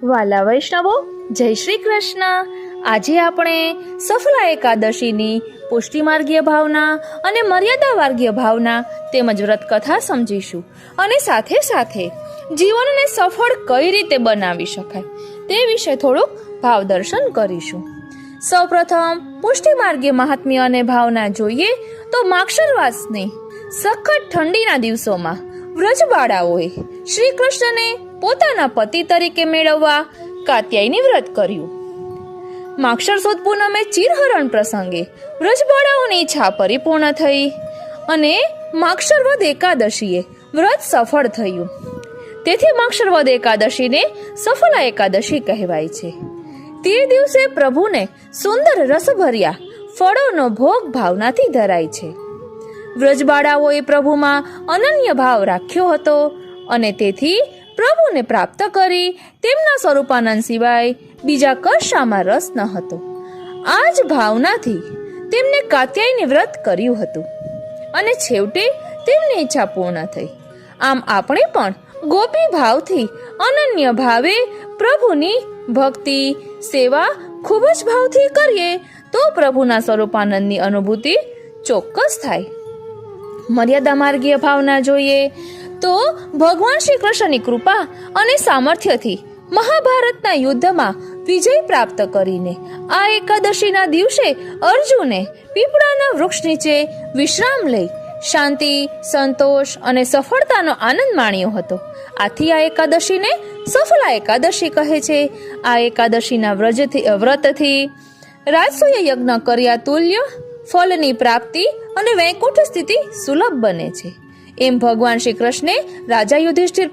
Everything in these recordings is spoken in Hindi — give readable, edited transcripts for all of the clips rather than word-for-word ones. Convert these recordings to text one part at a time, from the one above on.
વાલા વૈષ્ણવો, જય શ્રી કૃષ્ણ. આજે આપણે સફલા એકાદશીની પુષ્ટિમાર્ગીય ભાવના અને મર્યાદા માર્ગીય ભાવના તેમજ વ્રત કથા સમજીશું અને સાથે સાથે જીવનને સફળ કઈ રીતે બનાવી શકાય તે વિશે થોડુંક ભાવ દર્શન કરીશું. સૌપ્રથમ પુષ્ટિમાર્ગીય મહાત્મ્ય અને ભાવના જોઈએ તો માક્ષરવાસની સખત ઠંડીના દિવસોમાં વ્રજબાળાઓએ શ્રી કૃષ્ણને પોતાના પતિ તરીકે મેળવવા કાત્યાયની વ્રત કર્યું. માક્ષર સુદ પૂનમે ચિરહરણ પ્રસંગે વ્રજબાળાઓની ઈચ્છા પરિપૂર્ણ થઈ અને માક્ષર વદ એકાદશીએ વ્રત સફળ થયું. તેથી માક્ષર વદ એકાદશીને સફલા એકાદશી કહેવાય છે. તે દિવસે પ્રભુને સુંદર રસભર્યા ફળોનો ભોગ ભાવનાથી ધરાય છે. વ્રજબાળાઓએ પ્રભુમાં અનન્ય ભાવ રાખ્યો હતો અને તેથી પ્રભુને પ્રાપ્ત કરી તેમના સ્વરૂપાનંદ સિવાય બીજા કશામાં રસ ન હતો. આ જ ભાવનાથી તેમને કાત્યાયની વ્રત કર્યું હતું અને છેવટે તેમની ઈચ્છા પૂર્ણ થઈ. આમ આપણે પણ ગોપી ભાવથી અનન્ય ભાવે પ્રભુની ભક્તિ સેવા ખૂબ જ ભાવથી કરીએ તો પ્રભુના સ્વરૂપાનંદની અનુભૂતિ ચોક્કસ થાય. મર્યાદા માર્ગીય ભાવના જોઈએ તો ભગવાન શ્રી કૃષ્ણની કૃપા અને સામર્થ્યથી મહાભારતના યુદ્ધમાં વિજય પ્રાપ્ત કરીને આ એકાદશીના દિવસે અર્જુને પીપળાના વૃક્ષ નીચે વિશ્રામ લઈ શાંતિ, સંતોષ અને સફળતાનો આનંદ માણ્યો હતો. આથી આ એકાદશીને સફલા એકાદશી કહે છે. આ એકાદશીના વ્રતથી રાજસૂય યજ્ઞ કર્યા તુલ્ય ફળની પ્રાપ્તિ અને વૈકુંઠ સ્થિતિ સુલભ બને છે. એમ ભગવાન શ્રી કૃષ્ણે રાજા યુધિષ્ઠિર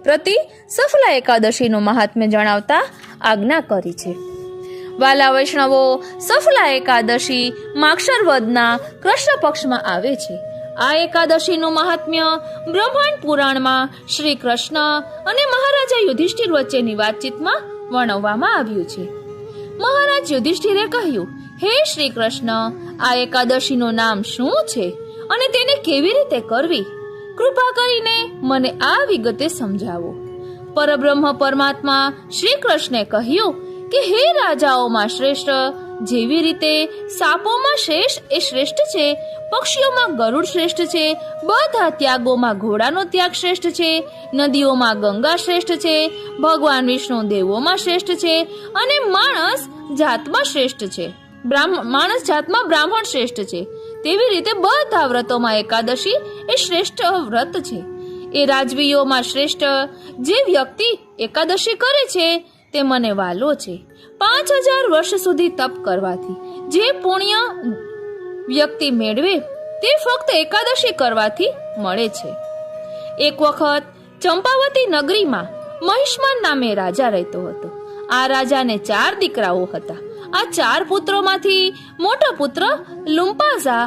પ્રતિ સફલા એકાદશીનું મહાત્મ્ય જણાવતા આજ્ઞા કરી છે. વાલા વૈષ્ણવો, સફલા એકાદશી માક્ષર વદના કૃષ્ણ પક્ષમાં આવે છે. આ એકાદશીનું મહાત્મ્ય બ્રહ્માંડ પુરાણમાં શ્રી કૃષ્ણ અને મહારાજા યુધિષ્ઠિર વચ્ચેની વાતચીતમાં વર્ણવવામાં આવ્યું છે. મહારાજ યુધિષ્ઠિરે કહ્યું, હે શ્રી કૃષ્ણ, આ એકાદશીનું નામ શું છે અને તેને કેવી રીતે કરવી? કૃપા કરીને મને આ વિગતે સમજાવો. પરબ્રહ્મ પરમાત્મા શ્રી કૃષ્ણે કહ્યું કે હે રાજાઓમાં શ્રેષ્ઠ, જેવી રીતે સાપોમાં શેષ એ શ્રેષ્ઠ છે, પક્ષીઓમાં ગરુડ શ્રેષ્ઠ છે, બધા ત્યાગોમાં ઘોડાનો ત્યાગ શ્રેષ્ઠ છે, નદીઓમાં ગંગા શ્રેષ્ઠ છે, ભગવાન વિષ્ણુ દેવોમાં શ્રેષ્ઠ છે અને માણસ જાતમાં શ્રેષ્ઠ છે, માણસ જાતમાં બ્રાહ્મણ શ્રેષ્ઠ છે, તેવી રીતે બધા વ્રતોમાં એકાદશી એ શ્રેષ્ઠ વ્રત છે. એ રાજવીઓમાં શ્રેષ્ઠ જે વ્યક્તિ એકાદશી કરે છે તે મને વાલો છે. 5000 વર્ષ સુધી તપ કરવાથી જે પુણ્ય વ્યક્તિ મેળવે તે ફક્ત એકાદશી કરવાથી મળે છે. એક વખત ચંપાવતી નગરીમાં મહિષ્માન નામે રાજા રહેતો હતો. આ રાજાને 4 દીકરાઓ હતા. આ 4 પુત્રોમાંથી મોટો પુત્ર લુમ્પાઝા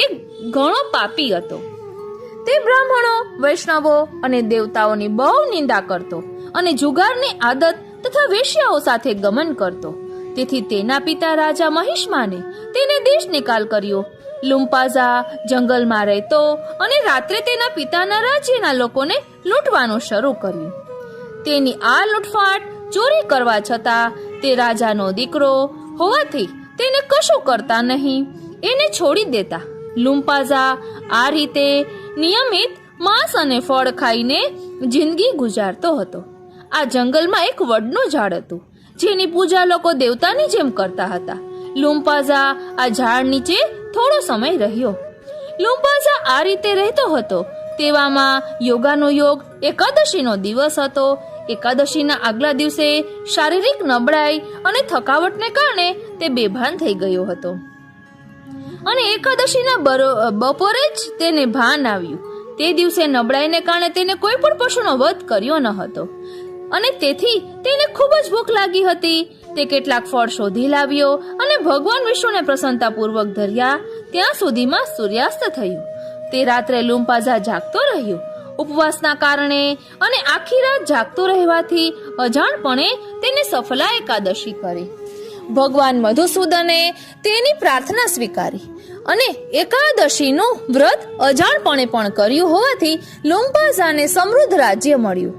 એક ઘણો પાપી હતો. તે બ્રાહ્મણો, વૈષ્ણવો અને દેવતાઓની બહુ નિંદા કરતો અને જુગારની આદત તથા વેશ્યાઓ સાથે ગમન કરતો. તેથી તેના પિતા રાજા મહિષ્માને તેને દેશ નિકાલ કર્યો. લુમ્પાઝા જંગલમાં રહેતો અને રાત્રે તેના પિતાના રાજ્યના લોકોને લૂંટવાનું શરૂ કર્યું. તેની આ લૂંટફાટ ચોરી કરવા છતાં તે રાજાનો દીકરો હોવાથી તેને કશું કરતા નહીં, એને છોડી દેતા. લુમ્પાઝા આ રીતે નિયમિત માંસ અને ફળ ખાઈને જિંદગી ગુજારતો હતો. આ જંગલમાં એક વડનું ઝાડ હતું જેની પૂજા લોકો દેવતાની જેમ કરતા હતા. લુમ્પાઝા આ ઝાડ નીચે થોડો સમય રહ્યો. લુમ્પાઝા આ રીતે રહેતો હતો તેવામાં યોગાનો યોગ એકાદશીનો દિવસ હતો. એકાદશીના આગલા દિવસે શારીરિક નબળાઈ અને થકાવટને કારણે તે બેભાન થઈ ગયો હતો અને એકાદશીના બપોરે જ તેને ભાન આવ્યું. તે દિવસે નબળાઈને કારણે તેને કોઈ પણ પશુનો વધ કર્યો ન હતો અને તેથી તેને ખૂબ જ ભૂખ લાગી હતી. તે કેટલાક ફળ શોધી લાવ્યો અને ભગવાન વિષ્ણુને પ્રસન્નતાપૂર્વક ધર્યા. ત્યાં સુધીમાં સૂર્યાસ્ત થયું. તે રાત્રે લુમ્પાઝા જાગતો રહ્યો. ઉપવાસના કારણે અને આખી રાત જાગતો રહેવાથી અજાણપણે તેને સફલા એકાદશી કરી. ભગવાન મધુસૂદને તેની પ્રાર્થના સ્વીકારી અને એકાદશીનું વ્રત અજાણપણે પણ કર્યું હોવાથી લુમ્પાઝાને સમૃદ્ધ રાજ્ય મળ્યું.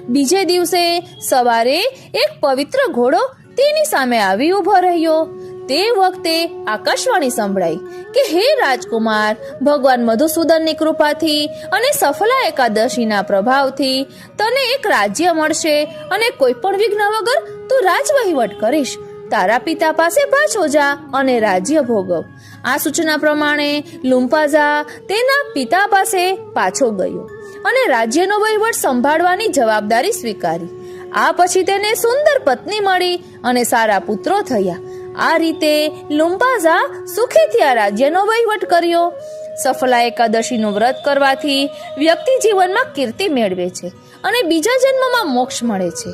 બીજે દિવસે સવારે એક પવિત્ર ઘોડો તેની સામે આવી ઊભો રહ્યો. તે વખતે આકાશવાણી સંભળાઈ કે હે રાજકુમાર, ભગવાન મધુસૂદનની કૃપાથી અને સફલા એકાદશીના પ્રભાવથી તને એક રાજ્ય મળશે અને કોઈ પણ વિઘ્ન વગર તું રાજવહીવટ કરીશ. તારા પિતા પાસે પાછો જા અને રાજ્ય ભોગવ. આ સૂચના પ્રમાણે લુમ્પાઝા તેના પિતા પાસે પાછો ગયો અને રાજ્યનો વહીવટ સંભાળવાની જવાબદારી સ્વીકારી. આ પછી તેને સુંદર પત્ની મળી અને સારા પુત્રો થયા. આ રીતે લુમ્પાઝા સુખેથી આ રાજ્યનો વહીવટ કર્યો. સફલા એકાદશીનું વ્રત કરવાથી વ્યક્તિ જીવનમાં કીર્તિ મેળવે છે અને બીજા જન્મમાં મોક્ષ મળે છે.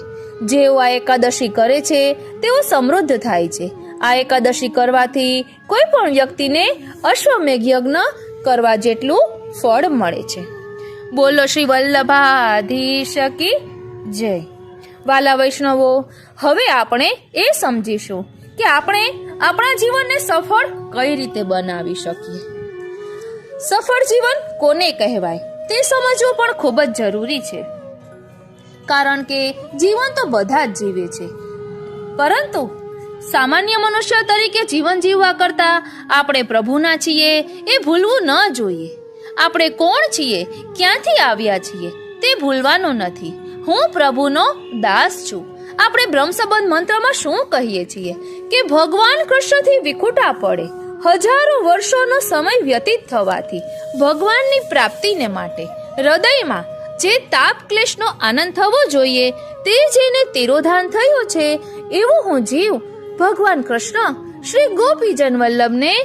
જેઓ આ એકાદશી કરે છે તેઓ સમૃદ્ધ થાય છે. આ એકાદશી કરવાથી કોઈ પણ વ્યક્તિને અશ્વમેઘ યજ્ઞ કરવા જેટલું ફળ મળે છે. બોલો શ્રી વલ્લભાધીશ કી જય. વાલા વૈષ્ણવો, હવે આપણે એ સમજીશું કે આપણે આપણા જીવનને સફળ કઈ રીતે બનાવી શકીએ. સફળ જીવન કોને કહેવાય તે સમજવું પણ ખૂબ જ જરૂરી છે, કારણ કે જીવન તો બધા જ જીવે છે, પરંતુ સામાન્ય મનુષ્ય તરીકે જીવન જીવવા કરતા આપણે પ્રભુના છીએ એ ભૂલવું ન જોઈએ. આપણે કોણ છીએ, ક્યાંથી આવ્યા છીએ તે ભૂલવાનું નથી. હું પ્રભુનો દાસ છું. આપણે બ્રહ્મ સંબંધ મંત્રમાં શું કહીએ છીએ કે ભગવાન કૃષ્ણથી વિખૂટા પડે હજારો વર્ષોનો સમય વ્યતીત થવાથી ભગવાનની પ્રાપ્તિને માટે હૃદયમાં જે તાપ ક્લેશનો આનંદ થવો જોઈએ તે જેને તિરોધાન થયો છે એવું હું જીવ ભગવાન કૃષ્ણ શ્રી ગોપીજન વલ્લભને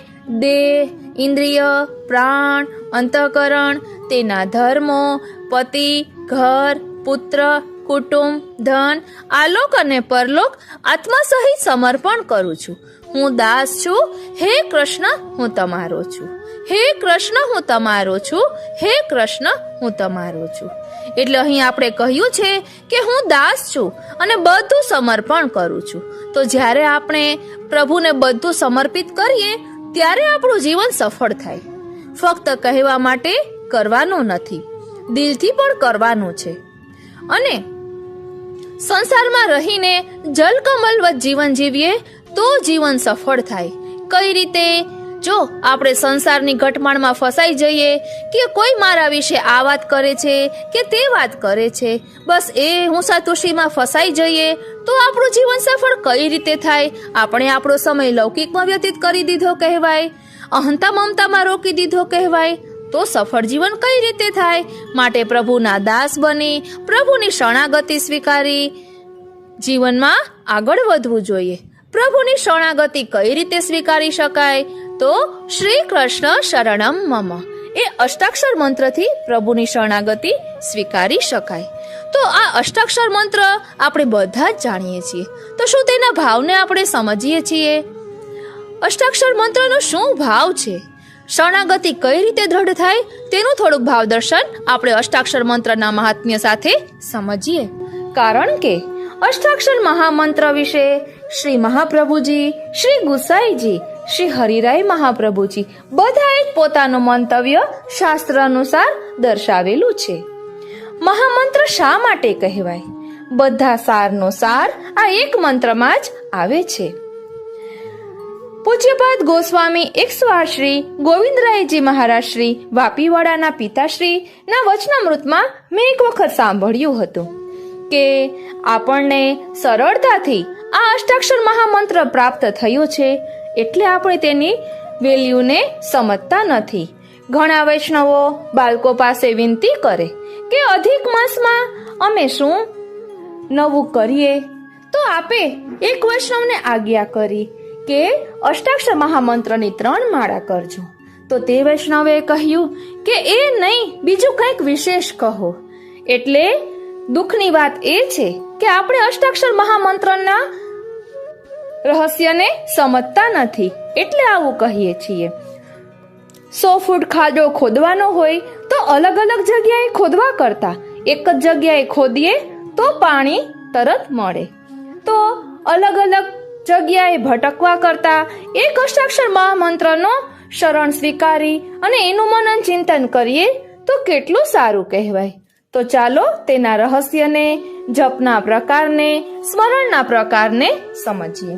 દેહ, ઇન્દ્રિય, પ્રાણ, અંતઃકરણ, તેના ધર્મો, પતિ, ઘર, પુત્ર, કુટુંબ, ધન, આલોક અને પરલોક આત્મા સહિત સમર્પણ કરું છું. હું દાસ છું. હે કૃષ્ણ, હું તમારો છું. હે કૃષ્ણ, હું તમારો છું. હે કૃષ્ણ, હું તમારો છું. એટલે અહીં આપણે કહ્યું છે કે હું દાસ છું અને બધું સમર્પણ કરું છું. તો જ્યારે આપણે પ્રભુને બધું સમર્પિત કરીએ ત્યારે આપણું જીવન સફળ થાય. ફક્ત કહેવા માટે કરવાનું નથી, દિલથી પણ કરવાનું છે. અને સંસારમાં રહીને જલકમલવત જીવન જીવીએ તો જીવન સફળ થાય. કઈ રીતે? જો આપણે સંસારની ઘટમાળમાં ફસાઈ જઈએ કે કોઈ મારા વિશે આ વાત કરે છે કે તે વાત કરે છે, બસ એ હુંસાતુશીમાં ફસાઈ જઈએ તો આપણું જીવન સફળ કઈ રીતે થાય? આપણે આપણો સમય લૌકિકમાં વ્યતીત કરી દીધો કહેવાય, અહંતા મમતામાં રોકી દીધો કહેવાય. તો સફળ જીવન કઈ રીતે થાય? માટે પ્રભુના દાસ બની પ્રભુની શરણાગતિ સ્વીકારી જીવનમાં આગળ વધવું જોઈએ. પ્રભુની શરણાગતિ કઈ રીતે સ્વીકારી શકાય? તો શ્રી કૃષ્ણ શરણમ મમ એ અષ્ટાક્ષર મંત્રથી પ્રભુની શરણાગતિ સ્વીકારી શકાય. તો આ અષ્ટાક્ષર મંત્ર આપણે બધા જ જાણીએ છીએ, તો શું તેના ભાવને આપણે સમજીએ છીએ? અષ્ટાક્ષર મંત્રનો શું ભાવ છે? શરણાગતિ કઈ રીતે દ્રઢ થાય તેનું થોડુંક ભાવ દર્શન આપણે અષ્ટાક્ષર મંત્રના મહાત્મ્ય સાથે સમજીએ. કારણ કે અષ્ટાક્ષર મહામંત્ર વિશે શ્રી મહાપ્રભુજી, શ્રી ગુસાઈજી, શ્રી હરિરાય મહાપ્રભુજી બધાએ જ પોતાનું મંતવ્ય શાસ્ત્ર અનુસાર દર્શાવેલું છે. મહામંત્ર શા માટે કહેવાય? બધા સારનો સાર આ એક મંત્રમાં જ આવે છે. પૂજ્યપાદ ગોસ્વામી 108 શ્રી ગોવિંદરાયજી મહારાજ શ્રી વાપીવાડાના પિતાશ્રી ના વચનામૃતમાં મેં એક વખત સાંભળ્યું હતું કે આપણને સરળતાથી આ અષ્ટાક્ષર મહામંત્ર પ્રાપ્ત થયો છે, એટલે આપણે તેની વેલ્યુને સમજતા નથી. ઘણા વૈષ્ણવો બાળકો પાસે વિનંતી કરે કે અધિક માસમાં અમે શું નવું કરીએ, તો આપે એક વૈષ્ણવને આજ્ઞા કરી કે અષ્ટાક્ષર મહામંત્રની 3 માળા કરજો. તો તે વૈષ્ણવે કહ્યું કે એ નહીં, બીજું કંઈક વિશેષ કહો. એટલે દુઃખની વાત એ છે કે આપણે અષ્ટાક્ષર મહામંત્રના રહસ્યને સમજતા નથી, એટલે આવું કહીએ છીએ. 100 ફૂટ ખાડો ખોદવાનો હોય તો અલગ અલગ જગ્યાએ ખોદવા કરતા એક જ જગ્યાએ ખોદીએ તો પાણી તરત મળે. તો અલગ અલગ જગ્યાએ ભટકવા કરતા એક અષ્ટાક્ષર મહામંત્રનો શરણ સ્વીકારી અને એનું મનન ચિંતન કરીએ તો કેટલું સારું કહેવાય. તો ચાલો તેના રહસ્યને, જપના પ્રકારને, સ્મરણના પ્રકારને સમજીએ.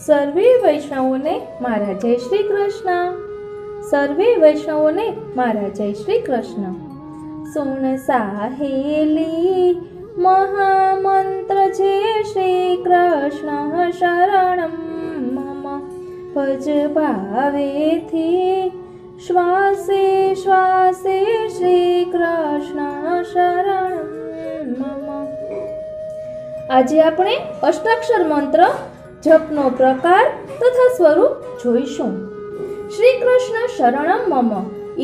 સર્વે વૈષ્ણવોને મારા જય શ્રી કૃષ્ણ. સર્વે વૈષ્ણવોને મારા જય શ્રી કૃષ્ણ. સુણ સાહેલી મહામંત્ર જે શ્રી કૃષ્ણ શરણમ મમ. ભજ ભાવેથી શ્વાસે શ્વાસે શ્રી કૃષ્ણ શરણમ મમ. આજે આપણે અષ્ટાક્ષર મંત્ર જપનો પ્રકાર તથા સ્વરૂપ જોઈશું. श्री कृष्ण शरणम मम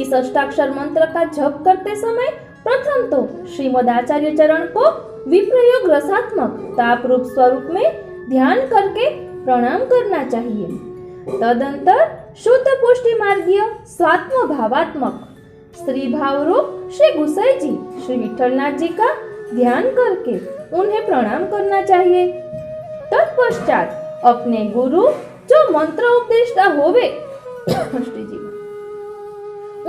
इस अष्टाक्षर मंत्र का जप करते समय प्रथम तो श्रीमद आचार्य चरण को विप्रयोग रसात्मक ताप रूप स्वरूप में ध्यान करके प्रणाम करना चाहिए. तदंतर शुद्ध पुष्टि मार्गीय स्वात्म भावात्मक स्त्री भाव रूप श्री गुसाई जी, श्री विठलनाथ जी का ध्यान करके उन्हें प्रणाम करना चाहिए. तत्पश्चात अपने गुरु जो मंत्र उपदेष्टा होवे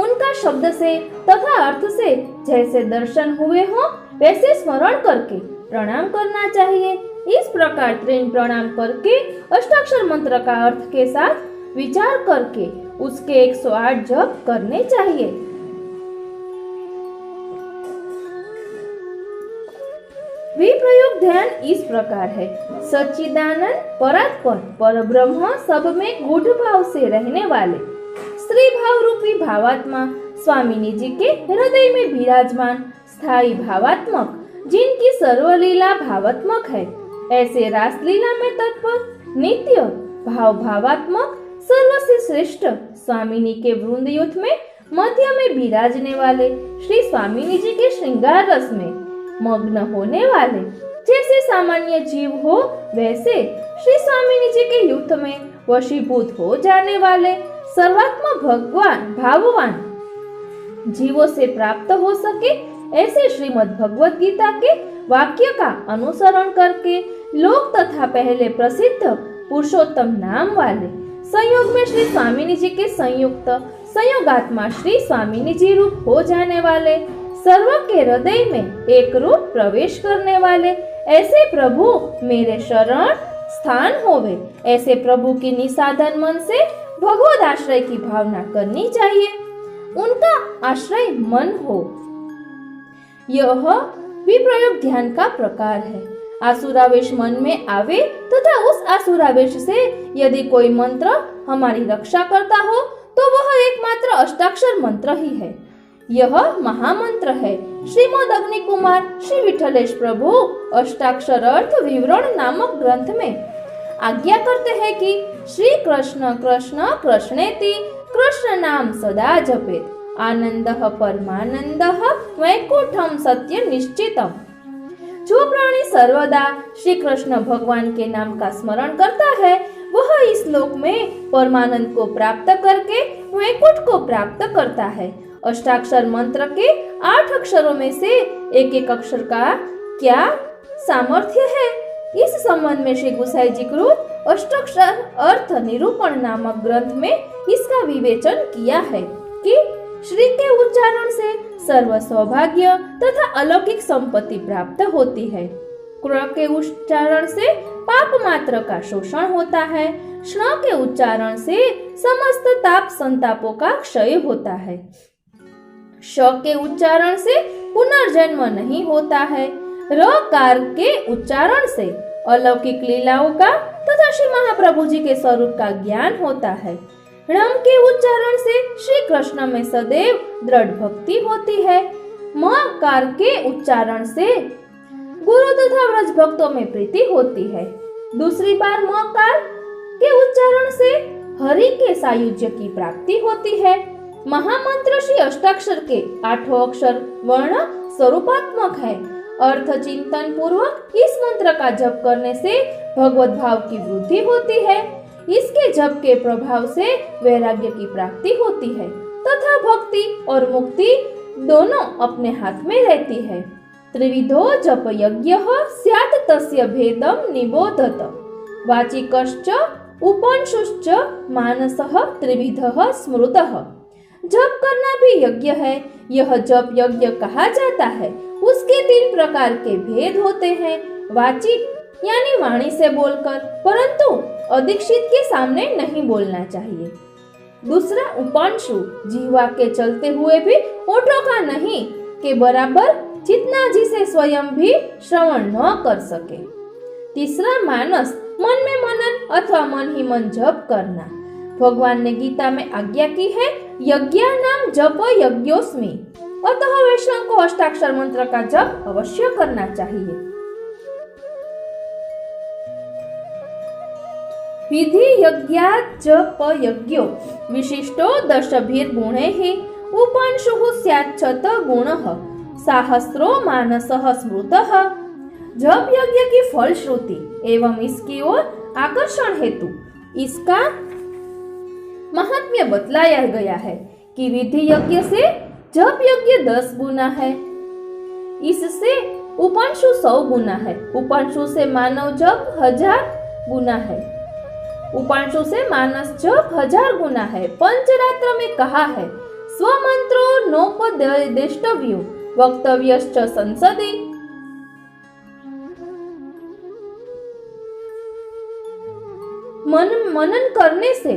उनका शब्द से तथा अर्थ से जैसे दर्शन हुए हो वैसे स्मरण करके प्रणाम करना चाहिए. इस प्रकार तीन प्रणाम करके अष्टाक्षर मंत्र का अर्थ के साथ विचार करके उसके 108 जप करने चाहिए. विप्रयोग ध्यान इस प्रकार है. सच्चिदानंद परात्पर परब्रह्म सब में गूढ़ भाव से रहने वाले स्त्री भाव रूपी भावात्मा स्वामिनी जी के हृदय में विराजमान स्थायी भावात्मक जिनकी सर्वलीला भावात्मक है, ऐसे रासलीला में तत्पर नित्य भाव भावात्मक सर्वसे श्रेष्ठ स्वामिनी के वृंद युथ में मध्य में विराजने वाले श्री स्वामिनी जी के श्रृंगार रस में मग्न होने वाले जैसे सामान्य जीव हो वैसे श्री स्वामिनी जी के युद्ध में वशीभूत हो जाने वाले सर्वात्मा भगवान भाववान जीवों से प्राप्त हो सके ऐसे श्रीमद् भगवत गीता के वाक्य का अनुसरण करके लोक तथा पहले प्रसिद्ध पुरुषोत्तम नाम वाले संयोग में श्री स्वामिनी जी के संयुक्त संयोगात्मा श्री स्वामिनी जी रूप हो जाने वाले सर्व के हृदय में एक रूप प्रवेश करने वाले ऐसे प्रभु मेरे शरण स्थान होवे. ऐसे प्रभु की निसाधन मन से भगवद आश्रय की भावना करनी चाहिए. उनका आश्रय मन हो. यह विप्रयोग ध्यान का प्रकार है. आसुरावेश मन में आवे तथा उस आसुरावेश से यदि कोई मंत्र हमारी रक्षा करता हो तो वह एकमात्र अष्टाक्षर मंत्र ही है. यह महामंत्र है. श्रीमद अग्नि कुमार श्री विठलेश प्रभु अष्टाक्षर अर्थ विवरण नामक ग्रंथ में आज्ञा करते हैं कि श्री कृष्ण कृष्ण कृष्णेति कृष्ण नाम सदा जपेत आनंदः परमानंदः वैकुंठम सत्य निश्चितम. जो प्राणी सर्वदा श्री कृष्ण भगवान के नाम का स्मरण करता है वह इस लोक में परमानंद को प्राप्त करके वैकुंठ को प्राप्त करता है. अष्टाक्षर मंत्र के 8 अक्षरों में से एक एक अक्षर का क्या सामर्थ्य है, इस संबंध में श्री गुसाई जी कृत अष्टाक्षर अर्थ निरूपण नामक ग्रंथ में इसका विवेचन किया है कि श्री के उच्चारण से सर्व सौभाग्य तथा अलौकिक संपत्ति प्राप्त होती है. क्र के उच्चारण से पाप मात्र का शोषण होता है. श्न के उच्चारण से समस्त ताप संतापों का क्षय होता है. श के उच्चारण से पुनर्जन्म नहीं होता है. रकार के उच्चारण से अलौकिक लीलाओं का तथा श्री महाप्रभु जी के स्वरूप का ज्ञान होता है. णम के उच्चारण से श्री कृष्ण में सदैव दृढ़ भक्ति होती है. मकार के उच्चारण से गुरु तथा व्रज भक्तों में प्रीति होती है. दूसरी बार मकार के उच्चारण से हरि के सायुज्य की प्राप्ति होती है. महामंत्र श्री अष्टाक्षर के 8 अक्षर वर्ण स्वरूपात्मक है. अर्थ चिंतन पूर्वक इस मंत्र का जप करने से भगवत भाव की वृद्धि होती है. इसके जप के प्रभाव से वैराग्य की प्राप्ति होती है तथा भक्ति और मुक्ति दोनों अपने हाथ में रहती है. त्रिविधो जप यज्ञः स्यात् तस्य भेदं निबोधत. वाचिकश्च उपनिषश्च मानसः त्रिविधः स्मृतः. जप करना भी यज्ञ है। यह जप यज्ञ कहा जाता है। उसके 3 प्रकार के भेद होते हैं। वाचिक यानी वाणी से बोलकर, परंतु अदीक्षित के सामने नहीं बोलना चाहिए। दूसरा उपांशु, जिह्वा के चलते हुए भी होठों का नहीं के बराबर, जितना जिसे स्वयं भी श्रवण न कर सके। तीसरा मानस, मन में मनन अथवा मन ही मन जप करना। भगवान ने गीता में आज्ञा की है, यज्ञा नाम जप यज्ञोस्मि। अतः वैष्णव को अष्टाक्षर मंत्र का जप अवश्य करना चाहिए। विधि यज्ञात् जप यज्ञो विशिष्टो दशभिर्गुणैः उपांशुः स्याच्छत गुणः सहस्रो मानसः स्मृतः। जप यज्ञ की फलश्रुति एवं इसकी ओर आकर्षण हेतु इसका महात्म्य बतलाया गया है कि विधि यज्ञ से जप यज्ञ 10 गुना है, इससे उपांशु 100 गुना है, उपांशु से मानव जप 1000 गुना है, उपांशु से मानस जप 1000 गुना है। पंचरात्र में कहा है, स्वमंत्रो नोपदेष्टव्यो वक्तव्यश्च संसदि। मनन करने से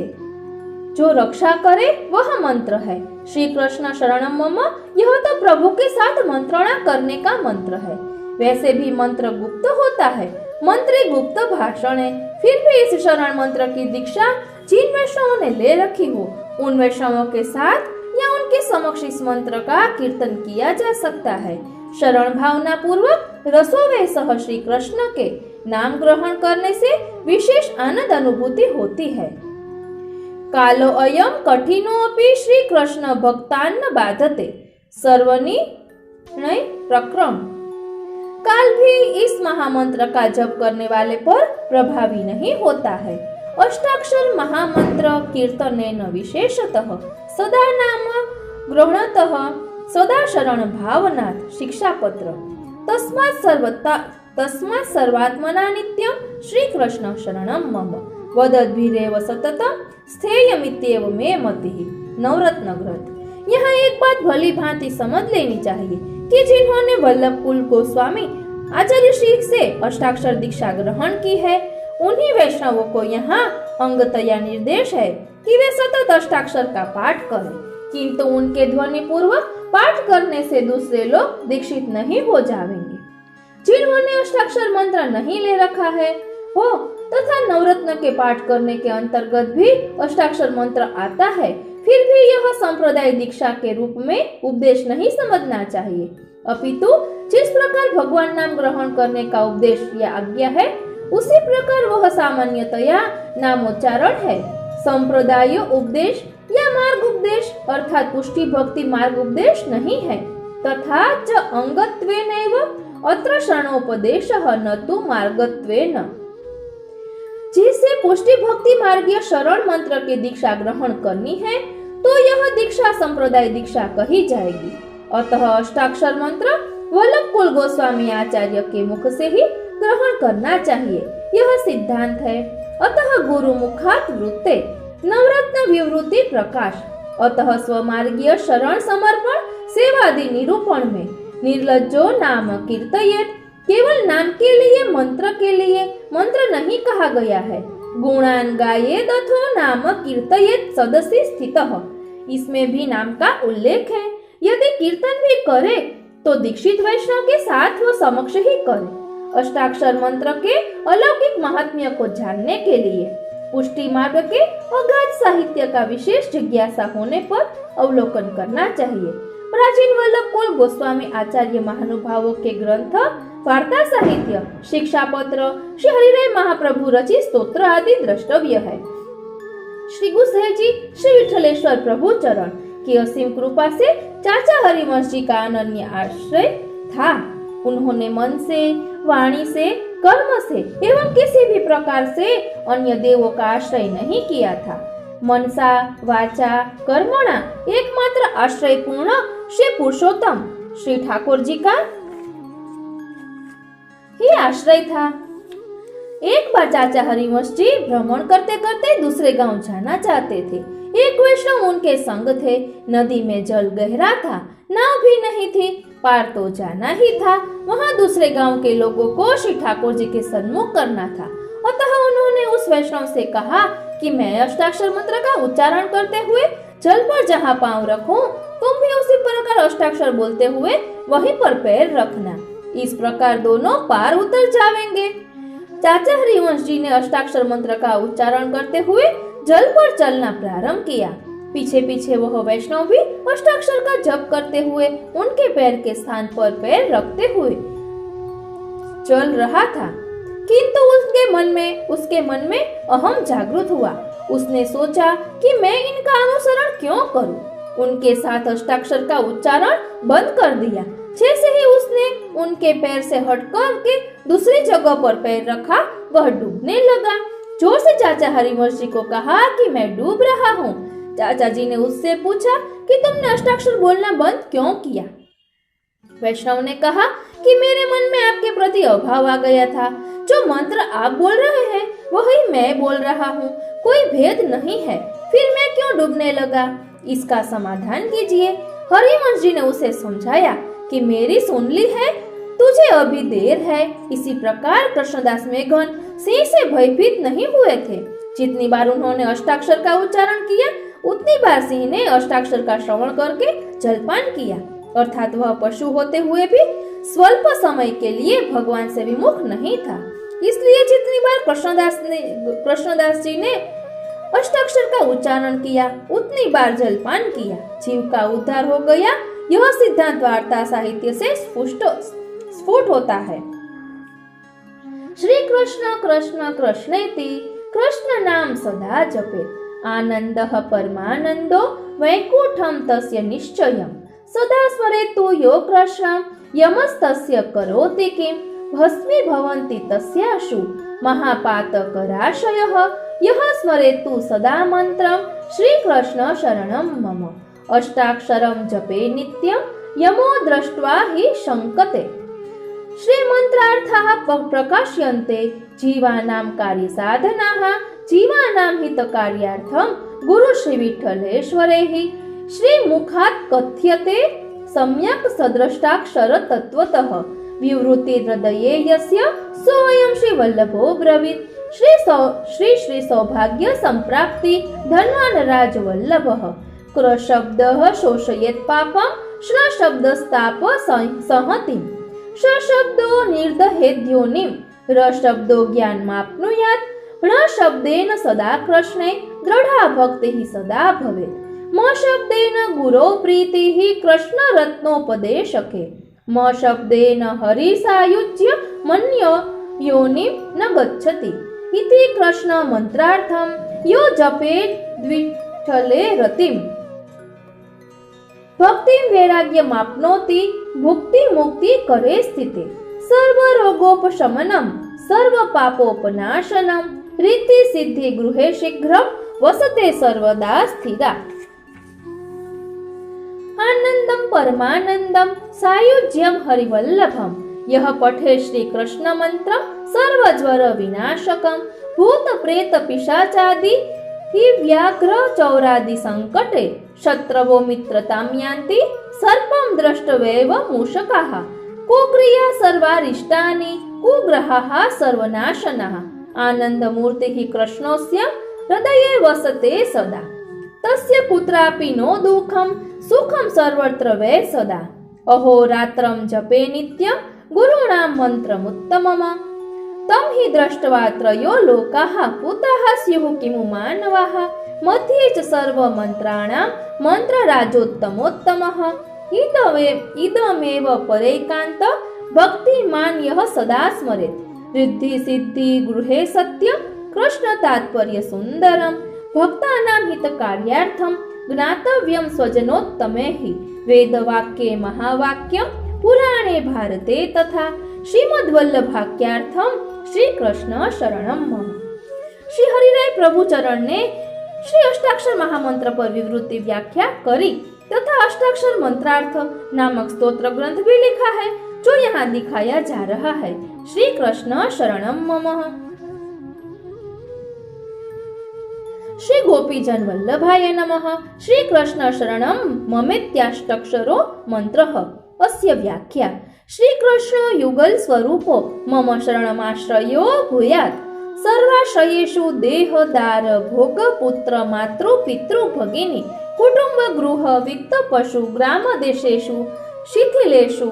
जो रक्षा करे वह मंत्र है। श्री कृष्ण शरणम मम, यह तो प्रभु के साथ मंत्रणा करने का मंत्र है। वैसे भी मंत्र गुप्त होता है, मंत्री गुप्त भाषण है। फिर भी इस शरण मंत्र की दीक्षा जिन वैष्णवों ने ले रखी हो, उन वैष्णवों के साथ या उनके समक्ष इस मंत्र का कीर्तन किया जा सकता है। शरण भावना पूर्वक रसोवे सह श्री कृष्ण के नाम ग्रहण करने से विशेष आनंद अनुभूति होती है। कालो अयम कठिनो अपि श्री कृष्ण भक्तान्न बाधते सर्वनिर्णय प्रक्रम। काल भी इस महामंत्र का जप करने वाले पर प्रभावी नहीं होता है। अष्टाक्षर महामंत्र कीर्तनेन विशेषतः सदा नाम ग्रहणतः सदा शरण भावनात् शिक्षापत्र तस्मात् सर्वात्मना नित्यं श्री कृष्ण शरणं मम वदद्भिरेव सततं स्थेयमित्येव मे मतिः। नवरत्न ग्रंथ। यहाँ एक बात भली भांति समझ लेनी चाहिए कि जिन्होंने वल्लभ कुल गोस्वामी आचार्य श्री से अष्टाक्षर दीक्षा ग्रहण की है, उन्हीं वैष्णवों को यहाँ अंगतया निर्देश है कि वे सतत अष्टाक्षर का पाठ करें, किंतु उनके ध्वनि पूर्वक पाठ करने से दूसरे लोग दीक्षित नहीं हो जाएंगे। जिन्होंने अष्टाक्षर मंत्र नहीं ले रखा है हो तथा नवरत्न के पाठ करने के अंतर्गत भी अष्टाक्षर मंत्र आता है, फिर भी यह संप्रदाय दीक्षा के रूप में उपदेश नहीं समझना चाहिए, अपितु जिस प्रकार भगवान नाम ग्रहण करने का उपदेश या आज्ञा है, उसी प्रकार वह सामान्यतया नामोच्चारण है। संप्रदाय उपदेश या मार्ग उपदेश अर्थात पुष्टि भक्ति मार्ग उपदेश नहीं है। तथा च अंगत्वेनैव अत्र शरणोपदेशः न तु मार्गत्वेन। जिसे पुष्टि भक्ति मार्गीय शरण मंत्र की दीक्षा ग्रहण करनी है तो यह दीक्षा संप्रदाय दीक्षा कही जाएगी। अतः अष्टाक्षर मंत्र वल्लभ कुल गोस्वामी आचार्य के मुख से ही ग्रहण करना चाहिए, यह सिद्धांत है। अतः गुरु मुखात वृत्ते नवरत्न विवृति प्रकाश। अतः स्वमार्गीय शरण समर्पण सेवादि निरूपण में निर्लज्जो नाम कीर्तयेत। केवल नाम के लिए मंत्र के लिए मंत्र नहीं कहा गया है। गुणान गायेद अथो नाम कीर्तयेत सदसि स्थितः, इसमें भी नाम का उल्लेख है। यदि कीर्तन भी करे तो दीक्षित वैष्णव के साथ वो समक्ष ही करे। अष्टाक्षर मंत्र के अलौकिक महात्म्य को जानने के लिए पुष्टि मार्ग के अगाध साहित्य का विशेष जिज्ञासा होने पर अवलोकन करना चाहिए। प्राचीन वल्लभ कुल गोस्वामी आचार्य महानुभावों के ग्रंथ, वार्ता साहित्य, शिक्षा पत्र, श्री हरिराय महाप्रभु रचित स्तोत्र आदि द्रष्टव्य है। श्री गुसाई जी श्री विठलेश्वर प्रभु चरण की असीम कृपा से चाचा हरिवंश जी का अनन्य आश्रय था। उन्होंने मन से, वाणी से, कर्म से एवं किसी भी प्रकार से अन्य देवों का आश्रय नहीं किया था। मनसा वाचा कर्मणा एकमात्र आश्रय पूर्ण श्री पुरुषोत्तम श्री ठाकुर जी का ही आश्रय था। एक बार चाचा हरिवंश जी भ्रमण करते करते दूसरे गांव जाना चाहते थे। एक वैष्णव उनके संग थे। नदी में जल गहरा था, नाव भी नहीं थी, पार तो जाना ही था। वहां दूसरे गांव के लोगों को श्री ठाकुर जी के सन्मुख करना था। अतः उन्होंने उस वैष्णव से कहा कि मैं अष्टाक्षर मंत्र का उच्चारण करते हुए जल पर जहाँ पांव रखूं, तुम भी उसी प्रकार अष्टाक्षर बोलते हुए वहीं पर पैर रखना। इस प्रकार दोनों पार उतर जाएंगे। चाचा हरिवंश जी ने अष्टाक्षर मंत्र का उच्चारण करते हुए जल पर चलना प्रारंभ किया। पीछे पीछे वह वैष्णव भी अष्टाक्षर का जप करते हुए उनके पैर के स्थान पर पैर रखते हुए चल रहा था। किंतु उसके मन में अहम जागृत हुआ। उसने सोचा कि मैं इनका अनुसरण क्यों करूं। उनके साथ अष्टाक्षर का उच्चारण बंद कर दिया। जैसे ही उसने उनके पैर से हटकर के दूसरी जगह पर पैर रखा, वह डूबने लगा। जोर से चाचा हरिवंश जी को कहा कि मैं डूब रहा हूँ। चाचा जी ने उससे पूछा कि तुमने अष्टाक्षर बोलना बंद क्यों किया। वैष्णव ने कहा कि मेरे मन में आपके प्रति अभाव आ गया था। जो मंत्र आप बोल रहे हैं वही मैं बोल रहा हूँ, कोई भेद नहीं है, फिर मैं क्यों डूबने लगा। इसका समाधान कीजिए। हरिवंश जी ने उसे समझाया कि मेरी सुनली है, तुझे अभी देर है। इसी प्रकार कृष्णदास मेघन सिंह से भयभीत नहीं हुए थे। जितनी बार उन्होंने अष्टाक्षर का उच्चारण किया, उतनी बार सिंह ने अष्टाक्षर का श्रवण करके जलपान किया। अर्थात वह पशु होते हुए भी स्वल्प समय के लिए भगवान से विमुख नहीं था। इसलिए जितनी बार कृष्णदास जी ने अष्टाक्षर का उच्चारण किया, उतनी बार जलपान किया। जीव का उद्धार हो गया। यह सिद्धांत वार्ता साहित्य से स्फुट होता है। श्री कृष्ण कृष्ण कृष्णेति कृष्ण नाम सदा जपे आनंदः परमानंदो वैकुंठम तस्य निश्चयम् सदा स्मरेतु यो कृष्णं यमस्तस्य करोति किं भस्मी भवन्ति तस्याशु महापातकराशयः यः स्मरेतु सदा मंत्रं श्रीकृष्ण शरणं मम अष्टाक्षरं जपे नित्यं यमो दृष्ट्वा हि शङ्कते। श्रीमन्त्रार्थाः प्रकाश्यन्ते जीवानां कार्यसाधनाः जीवानां हितकार्यार्थं गुरु श्री विठ्ठलेश्वरैः श्रीमुखात् कथ्यते सम्यक् सद्रष्टाक्षर तत्त्वतः विवृति हृदये यस्य सोऽयं श्री वल्लभो ब्रवीत् श्री सौभाग्य संप्राप्ति धन्वान् राज वल्लभः क्र शब्दः शोषयेत् पापं श्र शब्दस्ताप संहतिं श शब्दो निर्दहेद्योनिं र शब्दो ज्ञानमाप्नुयात् ण शब्देन सदा कृष्णे दृढा भक्तिः सदा भवेत् म शब्देन गुरो प्रीतिः कृष्ण रत्नोपदेशके म शब्देन हरिसायुज्य मन्यो योनिं न गच्छति इति कृष्ण मंत्रार्थं यो जपेत् द्विठले रतिम् भक्ति वैराग्य माप्नोति भुक्ति मुक्ति करे स्थिते सर्व रोगोपशमनम सर्व पापोपनाशनम रीति सिद्धि गृहे शीघ्रम वसते सर्वदा स्थिरा आनंदम परमानंदम सायुज्यम हरिवल्लभम यह पठे श्री कृष्ण मंत्र सर्वज्वर विनाशकम भूत प्रेत पिशाचादि हि व्याघ्र चौरादि संकटे शत्रवो मित्रतां यान्ति सर्पं दृष्टवेव मूषकाः कुक्रिया सर्वारिष्टानि कुग्रहाः सर्वनाशनाः आनन्दमूर्तिः कृष्णस्य हृदये वसते सदा तस्य कुत्रापि नो दुःखं सुखं सर्वत्र वै सदा अहोरात्रं जपे नित्यं गुरूणां मन्त्रमुत्तमम् तं हि दृष्ट्वा त्रयो लोकाः पूताः स्युः किमु मानवाः मध्ये च सर्वमन्त्राणां मन्त्रराजोत्तमोत्तमः इदमेव परैकान्त भक्तिमान् यः सदा स्मरेत् रिद्धि सिद्धि गृहे सत्यं कृष्ण तात्पर्य सुन्दरं भक्तानां हितकार्यार्थं ज्ञातव्यं स्वजनोत्तमे हि वेदवाक्ये महावाक्यं पुराणे भारते तथा श्रीमद्वल्लभाख्यार्थम श्री कृष्ण शरणम मम। श्री हरिराय प्रभु चरण ने श्री अष्टाक्षर महामंत्र पर विवृति व्याख्या करी तथा अष्टाक्षर मंत्रार्थ नामक स्तोत्र ग्रंथ भी लिखा है जो यहाँ दिखाया जा रहा है। श्री कृष्ण शरणम मम। श्री गोपीजन वल्लभाय नमः। श्री कृष्ण शरणं ममेत्याष्टक्षरो मंत्रः। अस्य व्याख्या श्री कृष्ण युगल स्वरूपो मम शरणमाश्रयो भूयात्। सर्वाश्रयेषु देहदार भोग पुत्र मातृ पितृ भगिनी कुटुंब गृह वित्त पशु ग्राम देशेषु शिथिलेषु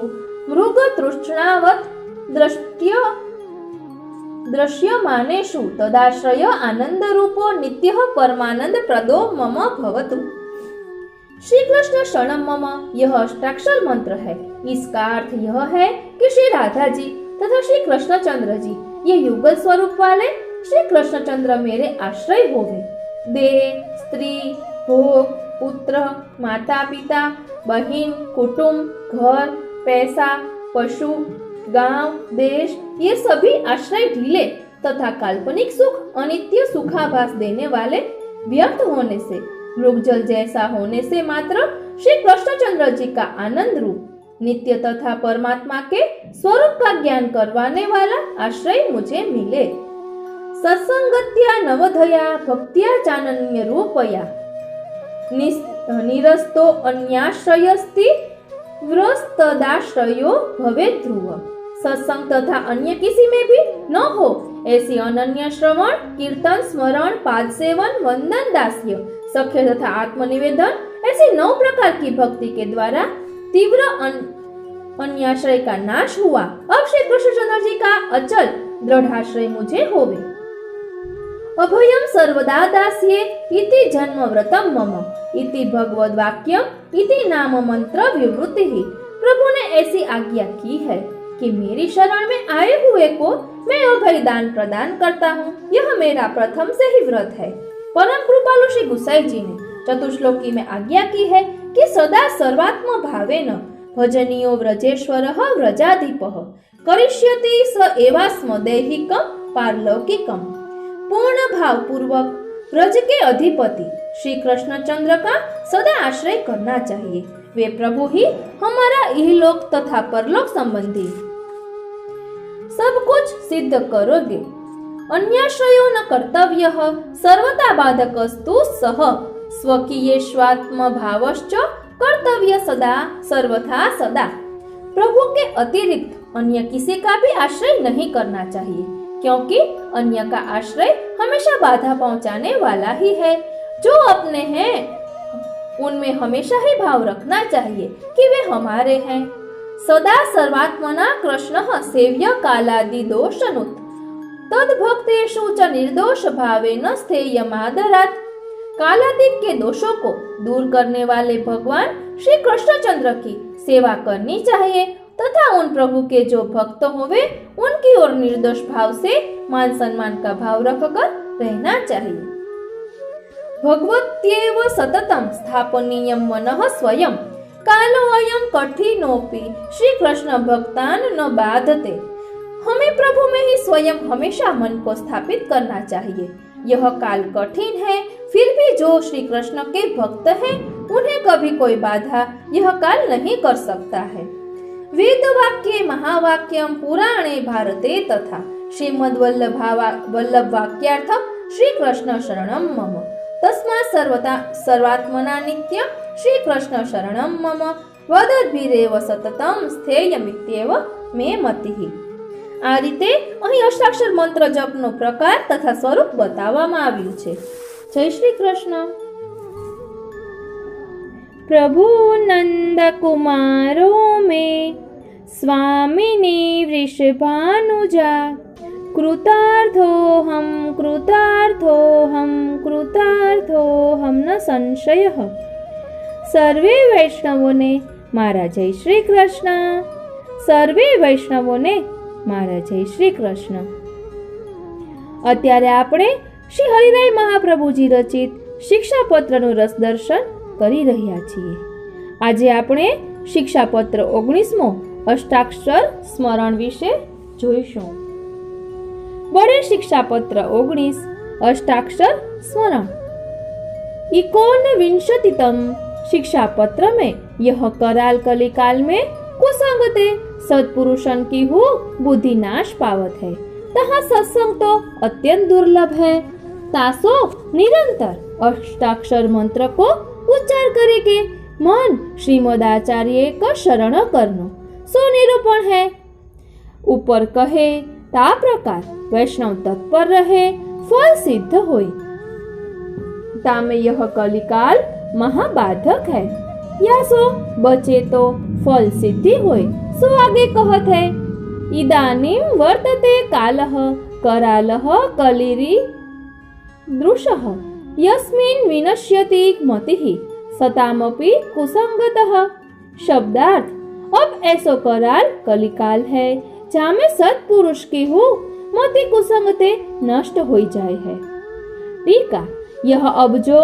मृग तृष्णावत् दृश्यमानेषु तदाश्रय आनंद रूपो नित्यः परमानंद प्रदो मम भवतु। श्री कृष्ण शरणम मम यह अष्टाक्षर मंत्र है। इसका अर्थ यह है कि श्री राधा जी तथा श्री कृष्णचंद्र जी ये युगल स्वरूप वाले श्री कृष्णचंद्र मेरे आश्रय होवे। देह स्त्री भोग पुत्र माता पिता बहन कुटुंब घर पैसा पशु गांव देश ये सभी आश्रय ढीले तथा काल्पनिक सुख अनित्य सुखाभास देने वाले व्यर्थ होने से मृगजल जैसा होने से मात्र श्री कृष्णचंद्र जी का आनंद रूप नित्य तथा परमात्मा के स्वरूप का ज्ञान करवाने वाला आश्रय मुझे मिले। सत्संगत्या नवधया भक्त्या चानन्य रूपया निरस्तो अन्याश्रयस्ति व्रस्तदाश्रयो भवे ध्रुव। सत्संग तथा अन्य किसी में भी न हो ऐसी अनन्य श्रवण कीर्तन स्मरण पाद सेवन वंदन दास्य सख्य तथा आत्मनिवेदन ऐसी 9 प्रकार की भक्ति के द्वारा तीव्र अन्याश्रय का नाश हुआ। अब श्री कृष्णचंद्र जी का अचल दृढ़ाश्रय मुझे होवे। अभयम सर्वदा दास्ये इति जन्म व्रतम मम इति भगवद वाक्यम इति नाम मंत्र विवृत्ति। प्रभु ने ऐसी आज्ञा की है कि मेरी शरण में आए हुए को मैं अभय दान प्रदान करता हूँ। यह मेरा प्रथम से ही व्रत है। परम कृपालु श्री गुसाई जी ने चतुश्लोकी में आज्ञा की है कि सदा सर्वात्म भावेन भजनीयो व्रजेश्वरः व्रजाधिपः करिष्यति स एवास्म दैहिकं पारलौकिकं। पूर्ण भाव पूर्वक व्रज के अधिपति श्री कृष्णचंद्र का सदा आश्रय करना चाहिए। वे प्रभु ही हमारा इहलोक तथा परलोक संबंधी सब कुछ सिद्ध करोगे। अन्याश्रयो न कर्तव्यः सर्वथा बाधकस्तु सः स्वकीय स्वात्म भावश्च कर्तव्य सदा सर्वथा सदा। प्रभु के अतिरिक्त अन्य किसी का भी आश्रय नहीं करना चाहिए, क्योंकि अन्य का आश्रय हमेशा बाधा पहुंचाने वाला ही है। जो अपने हैं उनमें हमेशा ही भाव रखना चाहिए कि वे हमारे हैं। सदा सर्वात्मना कृष्णः सेव्य कालादि दोषनुत तद्भक्तेषु च निर्दोष भावेन स्थेयमादरात्। कालादि के दोषों को दूर करने वाले भगवान श्री कृष्णचंद्र की सेवा करनी चाहिए तथा उन प्रभु के जो भक्त होवे उनकी ओर निर्दोष भाव से मान सम्मान का भाव रखकर रहना चाहिए। भगवत्येव सततम स्थापनीयं मनः स्वयं कालो अयं कठिनोपि श्री कृष्ण भक्तान न बाधते। हमें प्रभु में ही स्वयं हमेशा मन को स्थापित करना चाहिए। यह काल कठिन है, फिर भी जो श्री कृष्ण के भक्त हैं उन्हें कभी कोई बाधा यह काल नहीं कर सकता है। वेद वाक्ये महावाक्यम पुराणे भारते तथा श्रीमद् वल्लभ वाक्यार्थम श्री कृष्ण शरणम मम तस्मात् सर्वात्मना नित्यं श्री कृष्ण शरणम मम वदद्भिरेव सततम स्थेयमित्येव मे मतिः। આ રીતે અહીં અષ્ટાક્ષર મંત્ર જપનો પ્રકાર તથા સ્વરૂપ બતાવવામાં આવ્યું છે। જય શ્રી કૃષ્ણ। પ્રભુ નંદ કુમારો મે સ્વામિની વૃષભાનુજા कृतार्थोऽहं कृतार्थोऽहं कृतार्थोऽहं न संशयः। सर्वे वैष्णवोने मारा जय श्री कृष्ण। सर्वे वैष्णवोने मारा जय श्री कृष्ण। અત્યારે આપણે શ્રી હરિરાય મહાપ્રભુજી રચિત શિક્ષાપત્રનું રસ દર્શન કરી રહ્યા છીએ। આજે આપણે શિક્ષાપત્ર 19મો અષ્ટાક્ષર સ્મરણ વિશે જોઈશું। बड़े शिक्षापत्र 19 अष्टाक्षर स्मरण। 19विंशतितम शिक्षापत्र में यह कराल कलिकाल में कुसंगते सत्पुरुषन की हो बुद्धि नाश पावत है। तहाँ सत्संग तो अत्यंत दुर्लभ है। तासो निरंतर अष्टाक्षर मंत्र को उच्चार करे के मन श्रीमद आचार्य का शरण करनो सो निरूपण है। ऊपर कहे ता प्रकार वैष्णव तत्पर रहे फल सिद्ध होय। तामे यह कलिकाल महाबाधक है, या सो बचे तो फल सिद्धि होय। सो आगे कहत है इदानीं वर्तते कालः करालः कलिरी दृशः यस्मिन् विनश्यति मतिः सतामपि कुसंगतः। शब्दार्थ अब ऐसो कराल कलिकाल है जहाँ में सत्पुरुष की हो मति कुसंगते नष्ट हो जाए है। टीका यह अब जो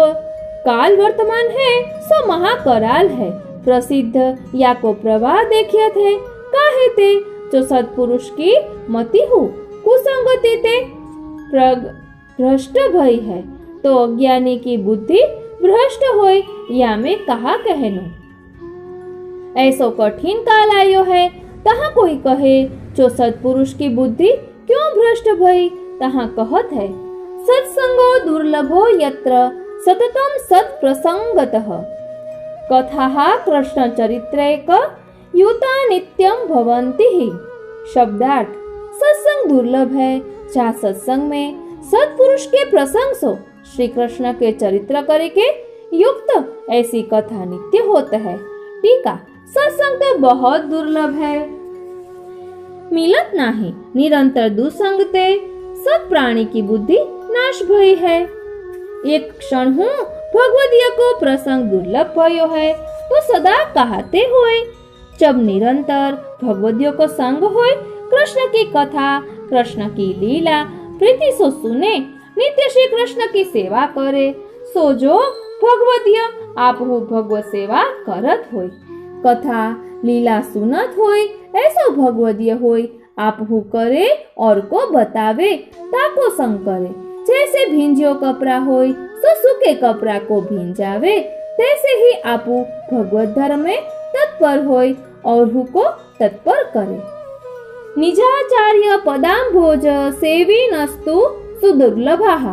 काल वर्तमान है सो महाकराल है। प्रसिद्ध या को प्रवाह देखिए थे काहे ते जो सत्पुरुष की मति हो कुसंगति ते भ्रष्ट भई है तो अज्ञानी की बुद्धि भ्रष्ट होय या में कहा कहनो। ऐसो कठिन काल आयो है तहाँ कोई कहे जो सत्पुरुष की बुद्धि क्यों भ्रष्ट भई, तहाँ कहत है सत्संगो दुर्लभो यत्र सततम सत्प्रसंगतः कथाः कृष्ण चरित्रैक युता नित्यं भवन्ति ही। शब्दार्थ सत्संग दुर्लभ है जहाँ सत्संग में सत्पुरुष के प्रसंग सो श्री कृष्ण के चरित्र करे के युक्त ऐसी कथा नित्य होता है। टीका सत्संग तो बहुत दुर्लभ है, मिलत नाही। निरंतर दुसंगते सब प्राणी की बुद्धि नाश भई है। एक क्षण हूँ भगवदीय को प्रसंग दुर्लभ भयो है तो सदा कहते होए। जब निरंतर भगवदियों को संग होए, कृष्ण की कथा कृष्ण की लीला प्रीति सो सुने, नित्य श्री कृष्ण की सेवा करे, सो जो भगवदीय आप हो भगवत सेवा करत होय। कथा लीला सुनत होय ऐसो भगवदीय होय, आप हु करे और को बतावे ताको संग करे। जैसे भिंजियो कपड़ा होय सो सूखे कपड़ा को भिंजावे, तैसे ही आपू भगवत धर्म में तत्पर होय और हु को तत्पर करे। निजाचार्य पदाम्भोज सेविनस्तु सुदुर्लभाः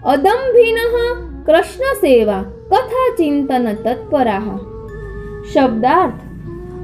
अदम्भिनः कृष्ण सेवा कथा चिंतन तत्पराः। शब्दार्थ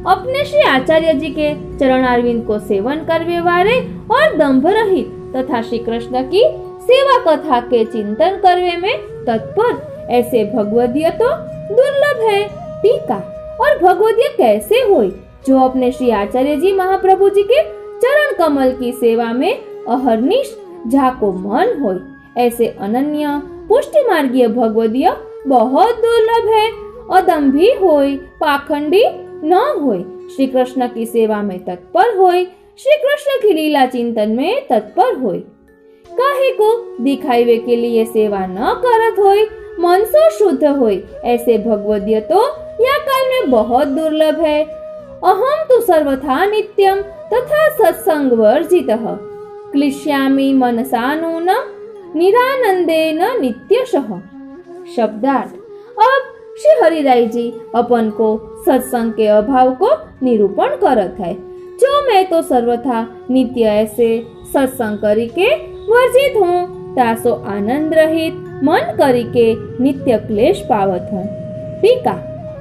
अपने श्री आचार्य जी के चरणारविंद को सेवन करने वाले और दंभ रहित तथा श्री कृष्ण की सेवा कथा के चिंतन करने में तत्पर ऐसे भगवदीय तो दुर्लभ है। टीका और भगवदीय कैसे होय, जो अपने श्री आचार्य जी महाप्रभु जी के चरण कमल की सेवा में अहर्निश जाको मन होय, ऐसे अनन्य पुष्टि मार्गीय भगवदीय बहुत दुर्लभ है। अदम्भी होय, पाखंडी न होय, श्री कृष्ण की सेवा में तत्पर होय, श्री कृष्ण की लीला चिंतन में तत्पर होय। काहे को दिखावे के लिए सेवा न करत होय, मन सो शुद्ध होय, ऐसे भगवदीय तो या काल में बहुत दुर्लभ है। अहम तो सर्वथा नित्यम तथा सत्संग वर्जितः क्लिश्यामि मनसा नूनम निरानंदेन नित्यशः। शब्दार्थ अब श्री हरिराय जी अपन को सत्संग के अभाव को निरूपण करत है। जो मैं तो सर्वथा नित्य ऐसे सत्संग करी के वर्जित हूँ, तासो आनंद रहित मन करी के नित्य क्लेश पावत हूँ। टीका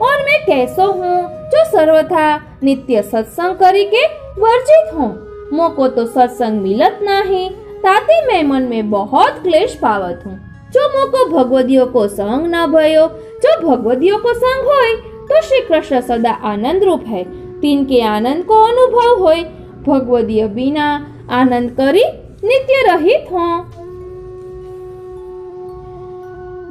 और मैं कैसो हूँ जो सर्वथा नित्य सत्संग करी के वर्जित हूँ, मोको तो सत्संग मिलत नहीं, ताते मैं मन में बहुत क्लेश पावत हूँ। जो मोको भगवदियों को संग न भयो, जो भगवदियों को संग होय तो श्री कृष्ण सदा आनंद रूप है, तीन के आनंद को अनुभव होय। भगवदीय बिना आनंद करी नित्य रहित हों।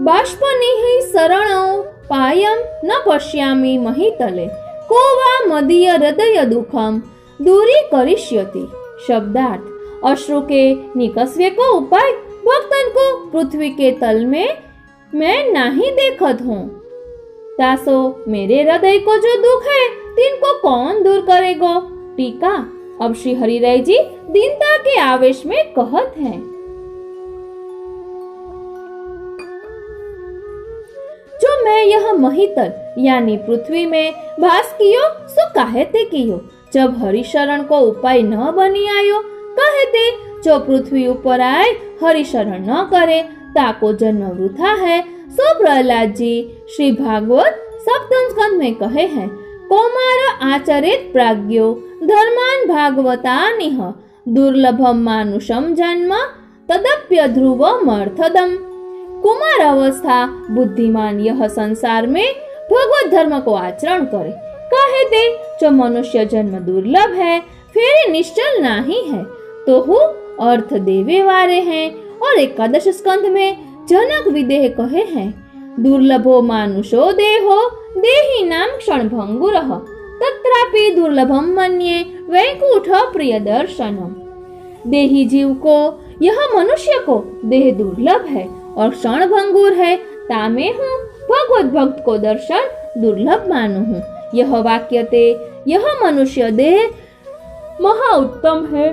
बाष्पनिहि शरणौ पायम न पश्यामि महितले को वा मदीय हृदय दुखम दूरी करिष्यति। शब्दार्थ अश्रु के निकसवे को उपाय भक्तन को पृथ्वी के तल में मैं नहीं देखत हूँ, तासो मेरे हृदय को जो दुख है तिनको कौन दूर करेगो। टीका अब श्री हरिराय जी दीनता के आवेश में कहत हैं, जो मैं यह महितल यानी पृथ्वी में वास कियो सो काहे ते कियो, जब हरि शरण को उपाय न बनी आयो, काहे ते जो पृथ्वी ऊपर आए हरिशरण न करे ताको जन्म वृथा है। सो प्रहलाद जी श्री भागवत सप्तम स्कंद में कहे हैं, कौमार आचरित प्राज्ञो धर्मान भागवतानिह दुर्लभम मानुषम जन्म तदप्य ध्रुवमर्थदम। कुमार अवस्था बुद्धिमान यह संसार में भगवत धर्म को आचरण करे। कहे दे जो मनुष्य जन्म दुर्लभ है, फिर निश्चल नहीं है, तो हु अर्थ देवे वारे हैं। और एकादश स्कंध में जनक विदेह कहे हैं, दुर्लभो मानुषो देहो देही नाम क्षण भंगुरः तत्रापि दुर्लभम मन्ये वैकुंठ प्रिय दर्शनम। देही जीव को, यह मनुष्य को देह दुर्लभ है और क्षण भंगुर है, तामे हूँ भगवत भक्त को दर्शन दुर्लभ मानू हूँ। यह वाक्य ते यह मनुष्य देह महा उत्तम है।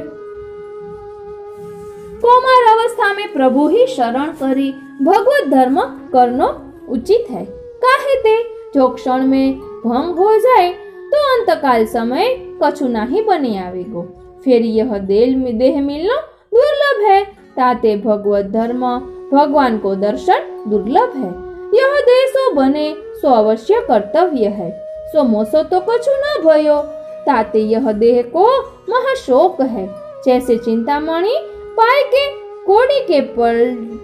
कौमार अवस्था में प्रभु ही शरण करी भगवत धर्म करनो उचित है। काहे ते जो क्षण में भंग हो जाए तो अंतकाल समय कछु नहीं बने आवेगो। फिर यह देह मिलना दुर्लभ है, ताते भगवत धर्म भगवान को दर्शन दुर्लभ है। यह देह सो बने सो अवश्य कर्तव्य है, सो मोसो तो कछु न भयो, ताते यह देह को महाशोक है। जैसे चिंतामणि पाए के कोड़ी के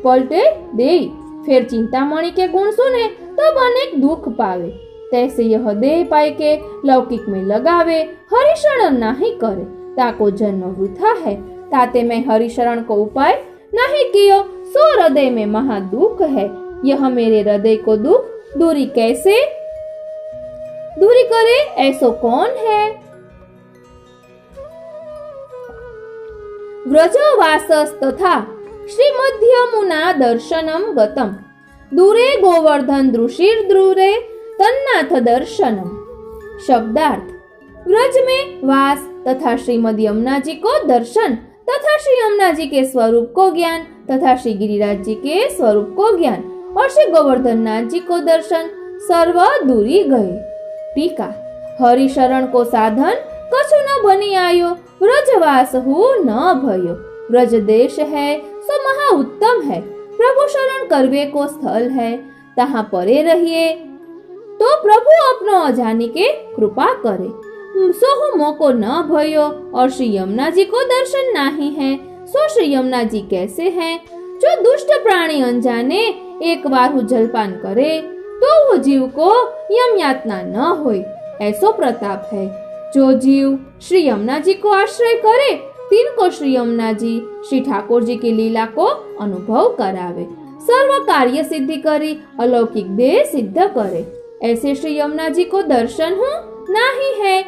पलटे दे, फिर चिंतामणि के गुण सुने तब अनेक दुख पावे, तैसे यह देह पाए के लौकिक में लगावे हरिशरण नहीं करे ताको जन्म वृथा है। ताते मैं हरिशरण को उपाय नहीं कियो, सो हृदय में महा दुख है। यह मेरे हृदय को दुख दूरी कैसे दूरी करे, ऐसो कौन है। व्रजवासस तथा श्रीमध्यमुना दर्शनम गतम दूरे गोवर्धन दृशिर दूरे तन्नाथ दर्शनम। शब्दार्थ, व्रज में वास तथा श्रीमद यमुना जी को दर्शन तथा श्री यमुना जी के स्वरूप को ज्ञान तथा श्री गिरिराज जी के स्वरूप को ज्ञान और श्री गोवर्धन नाथ जी को दर्शन सर्व दूरी गए। टीका, हरिशरण को साधन कछु न बनी आयो, व्रजवास हो न भयो। व्रज देश है सो महा उत्तम है, प्रभु शरण करवे को स्थल है, तहाँ परे रहिए तो प्रभु अपनो अजानी के कृपा करे। सो मोको न भयो और श्री यमुना जी को दर्शन नहीं है, सो श्री यमुना जी कैसे हैं। जो दुष्ट प्राणी अनजाने एक बार जलपान करे तो वो जीव को यम यातना न होए, ऐसो प्रताप है। जो जीव श्री यमुना जी को आश्रय करे तिनको श्री यमुना जी श्री ठाकुर जी की लीला को अनुभव करावे, सर्व कार्य सिद्धि करी अलौकिक देह सिद्ध करे। ऐसे श्री यमुना जी को दर्शन हूँ नहीं है,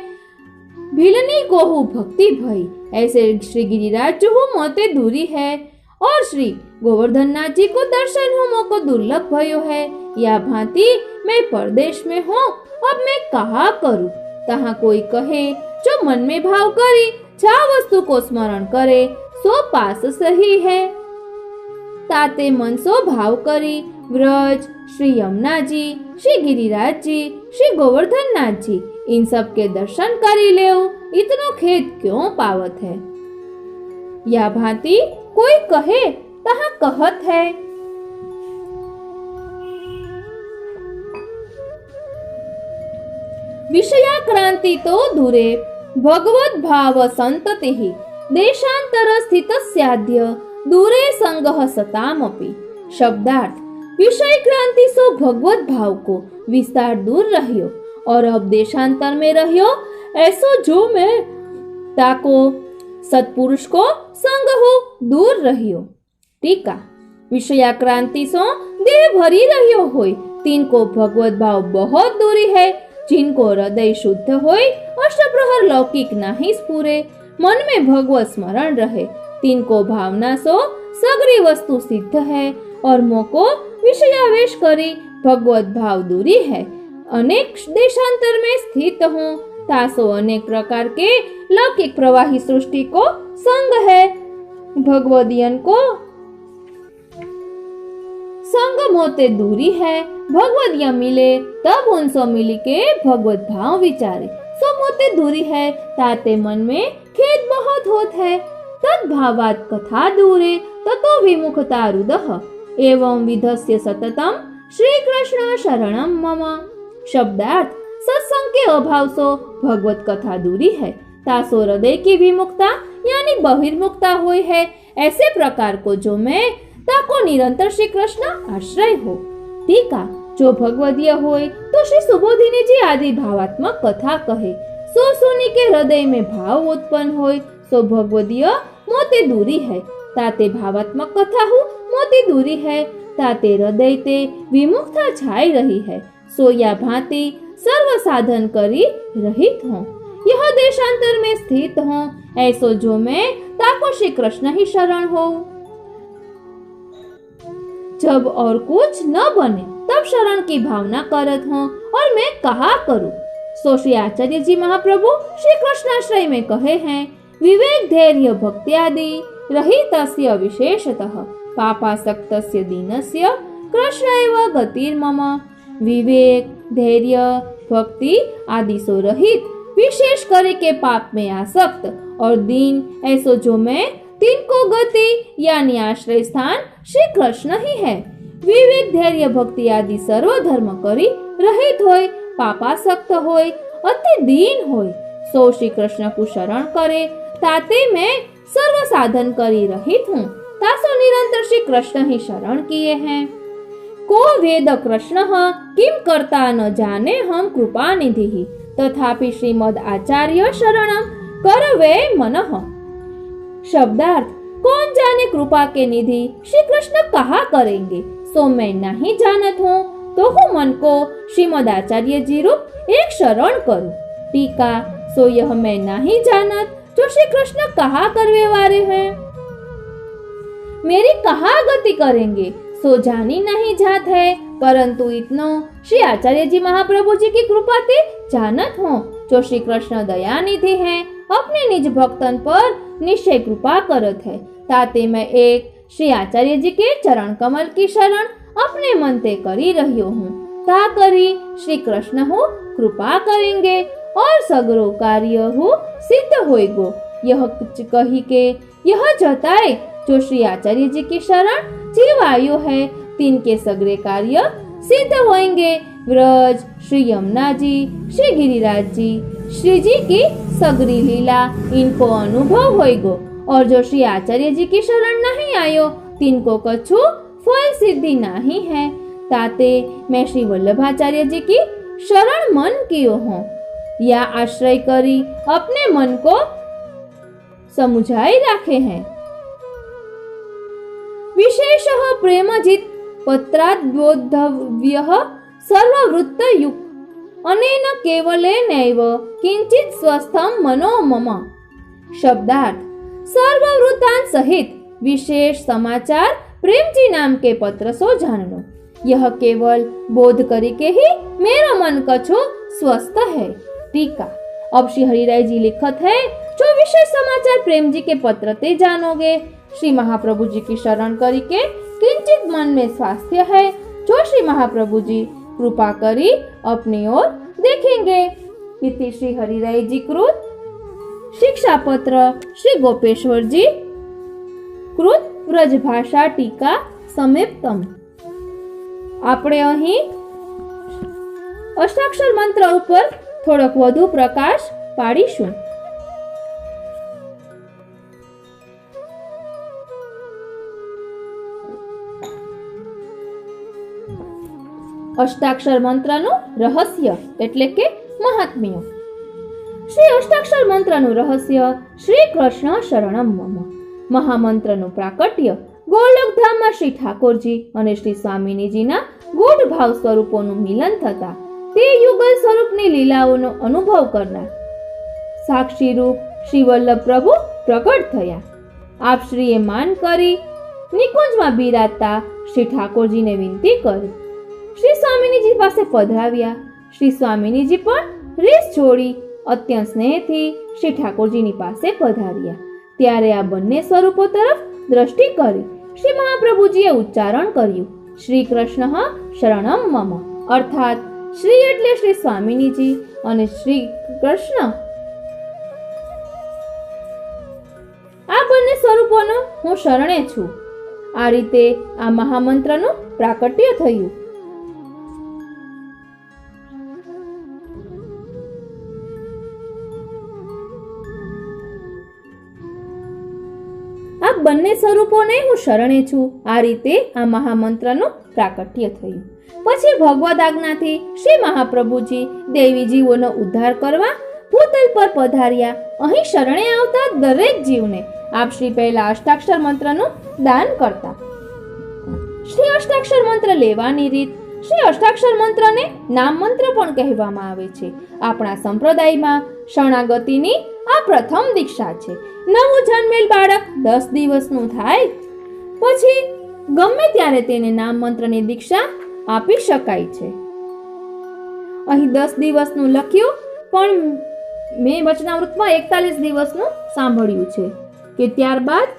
भिलनी को हूँ भक्ति भई। ऐसे श्री गिरिराज जो हूँ मोते दूरी है और श्री गोवर्धन नाथ जी को दर्शन हूँ मोको दुर्लभ भयो है। या भांति मैं परदेश में हूँ, अब मैं कहा करूँ। तहाँ कोई कहे जो मन में भाव करी जा वस्तु को स्मरण करे सो पास सही है। ताते मन सो भाव करी व्रज श्री यमुना जी श्री गिरिराज जी श्री गोवर्धन नाथ जी इन सब के दर्शन करी लेऊ, इतनो खेद क्यों पावत है। या भांति कोई कहे तहाँ कहत है। विषयाक्रांति तो दूरे भगवत भाव संतति देशांतर स्थित स्याद्य दूरे संगह सतामपि। शब्दार्थ, विषय क्रांति सो भगवत भाव को विस्तार दूर रहियो और अब देशांतर में रहियो, ऐसो जो मैं ताको सत्पुरुष को संग हो दूर रहियो। टीका, विषयाक्रांति सो देह भरी रहियो होय तीन को भगवत भाव बहुत दूरी है। जिनको हृदय शुद्ध होय अष्टप्रहर लौकिक नहीं स्फुरे, मन में भगवत स्मरण रहे, तिनको भावना सो सगरी वस्तु सिद्ध है और मोको विषयावेश करी भगवत भाव दूरी है। अनेक देशांतर में स्थित हूँ, तासो अनेक प्रकार के लौकिक प्रवाही सृष्टि को संग है। भगवदियन को संग मोते दूरी है, भगवदिया मिले तब उनसो मिली के भगवत भाव विचारे। सो मोते दूरी है, ताते मन में खेद बहुत होत है। तद्भावात् कथा दूरे ततो विमुखता रुदः एवं विधस्य सततम श्री कृष्ण शरणम मम। शब्दार्थ सत्संग के अभाव से भगवत कथा दूरी है, तासो हृदय की विमुखता यानी बहिर्मुखता हुई है। ऐसे प्रकार को जो मैं ताको निरंतर श्री कृष्ण आश्रय हो। टीका जो भगवदीय होय तो श्री सुबोधिनी जी आदि भावात्मक कथा कहे। सो सुनी के हृदय में भाव उत्पन्न होय सो भगवदीय मोते दूरी है। ताते भावात्मक कथा हो मोती दूरी है, ताते हृदय ते विमुखता छाई रही है। सो या भांति सर्व साधन करी रहित हो, यह देशांतर में स्थित हो। ऐसो जो मैं ताको श्री कृष्ण ही शरण हो। जब और कुछ न बने तब शरण की भावना करत हो और मैं कहा करूं। सो श्री आचार्य जी महाप्रभु श्री कृष्णाश्रय में कहे हैं, विवेक धैर्य भक्ति आदि रहितस्य विशेषतः पापासक्तस्य दीनस्य कृष्ण एव गतिर्मम। विवेक धैर्य भक्ति आदि सो रहित विशेष करे के पाप में आसक्त और दीन ऐसो जो मैं तीन को गति यानी आश्रय स्थान श्री कृष्ण ही है। विवेक धैर्य भक्ति आदि सर्व धर्म करी रहित होय, पापासक्त होय, अति दीन होय, सो श्री कृष्ण को शरण करे। ताते मैं सर्व साधन करी रहित हूँ, तासो निरंतर श्री कृष्ण ही शरण किए हैं। को वेद कृष्ण किम करता न जाने हम कृपा निधि तथापि श्रीमद आचार्य शरणम करवे मनः। शब्दार्थ कौन जाने कृपा के निधि श्री कृष्ण कहा करेंगे, सो मैं नहीं जानत हूँ तो हूँ मन को श्रीमद आचार्य जी रूप एक शरण करूँ। टीका सो यह मैं नहीं जानत जो श्री कृष्ण कहा करवे वाले हैं, मेरी कहा गति करेंगे सो जानी नहीं जात है। परंतु इतनो श्री आचार्य जी महाप्रभु जी की कृपा ते जानत हो, जो श्री कृष्ण दयानिधि हैं, अपने निज भक्तन पर निश्चय कृपा करत है। ताते मैं एक श्री आचार्य जी के चरण कमल की शरण अपने मन ते करी रहियो हूँ। ता करी श्री कृष्ण हो कृपा करेंगे और सगरो कार्य हो सिद्ध होएगो। यह कही के यह जताए जो श्री आचार्य जी की शरण जीव आयु है, तीन के सगरे कार्य सिद्ध होंगे। व्रज श्री यमुना जी, श्री गिरिराज जी, श्री जी की सगरी लीला इनको अनुभव होएगो। और जो श्री आचार्य जी की शरण नहीं आयो, तीन को कछु फल सिद्धि नहीं है। ताते मैं श्री वल्लभाचार्य जी की शरण मन कियो हूँ, या आश्रय करी अपने मन को समुझाई राखे हैं। विशेषः प्रेमजित पत्राद्बोधव्यः सर्ववृत्त युक्त अनेन केवलेनैव किंचित स्वस्थं मनो मम। शब्दार्थ सर्ववृत्तांत सहित विशेष समाचार प्रेम जी नाम के पत्र सो जाननो, यह केवल बोध करी के ही मेरा मन कछु स्वस्थ है। टीका अब श्री हरिराय जी लिखत है, जो विशेष समाचार प्रेम जी के पत्र ते जानोगे, श्री महाप्रभु जी की शरण करी के किंचित मन में स्वास्थ्य है, जो श्री महाप्रभु जी कृपा करी अपनी ओर देखेंगे। इति श्री हरिराय जी कृत शिक्षा पत्र श्री गोपेश्वर जी कृत व्रज भाषा टीका समाप्तम। આપણે અહીં અષ્ટાક્ષર મંત્ર ઉપર થોડોક વધુ પ્રકાશ પાડીશું। અષ્ટાક્ષર મંત્રનું રહસ્ય એટલે કે મહાત્મ્ય। શ્રી અષ્ટાક્ષર મંત્રનું રહસ્ય શ્રી કૃષ્ણ શરણમ મમ। મહામંત્રનું પ્રાકટ્ય ગોલોક ધામમાં શ્રી ઠાકોરજી અને શ્રી સ્વામિનીજીના ગૂઢ ભાવ સ્વરૂપોનું મિલન થતા તે યુગલ સ્વરૂપની લીલાઓનો અનુભવ કરનાર સાક્ષી રૂપ શ્રી વલ્લભ પ્રભુ પ્રગટ થયા। આપ શ્રીએ માન કરી નિકુંજમાં બિરાજતા શ્રી ઠાકોરજીને વિનંતી કરી શ્રી સ્વામિનીજી પાસે પધરાવ્યા। શ્રી સ્વામિનીજી પણ રીસ છોડી અત્યંત સ્નેહથી શ્રી ઠાકોરજીની પાસે પધાર્યા। ત્યારે આ બંને સ્વરૂપો તરફ દ્રષ્ટિ કરી श्री महाप्रभुजीए उच्चारण कर्યું, श्री कृष्ण शरणम मम। अर्थात श्री एटले श्री स्वामिनीजी અને श्री कृष्ण। આ બંને સ્વરૂપોનો હું શરણે છું. આ રીતે આ મહામંત્રનું પ્રાકટ્ય થયું. આ બંને સ્વરૂપોને હું શરણે છું. આ રીતે આ મહામંત્રનું પ્રાકટ્ય થયું. પછી ભગવદ આજ્ઞાથી શ્રી મહાપ્રભુજી દેવી જીવોનો ઉદ્ધાર કરવા ભૂતલ પર પધાર્યા. અહીં શરણે આવતા દરેક જીવને આપ શ્રી પહેલા અષ્ટાક્ષર મંત્રનું દાન કરતા. શ્રી અષ્ટાક્ષર મંત્ર લેવાની રીત. શ્રી અષ્ટાક્ષર મંત્રને નામ મંત્ર પણ કહેવામાં આવે છે. આપણા સંપ્રદાયમાં શરણાગતિની આ પ્રથમ દીક્ષા છે. નવું જન્મેલ બાળક 10 દિવસનું થાય પછી ગમે ત્યારે તેને નામ મંત્રની દીક્ષા આપી શકાય છે. અહીં 10 દિવસનું લખ્યું, પણ મેં વચનામૃતમાં 41 દિવસનું સાંભળ્યું છે કે ત્યારબાદ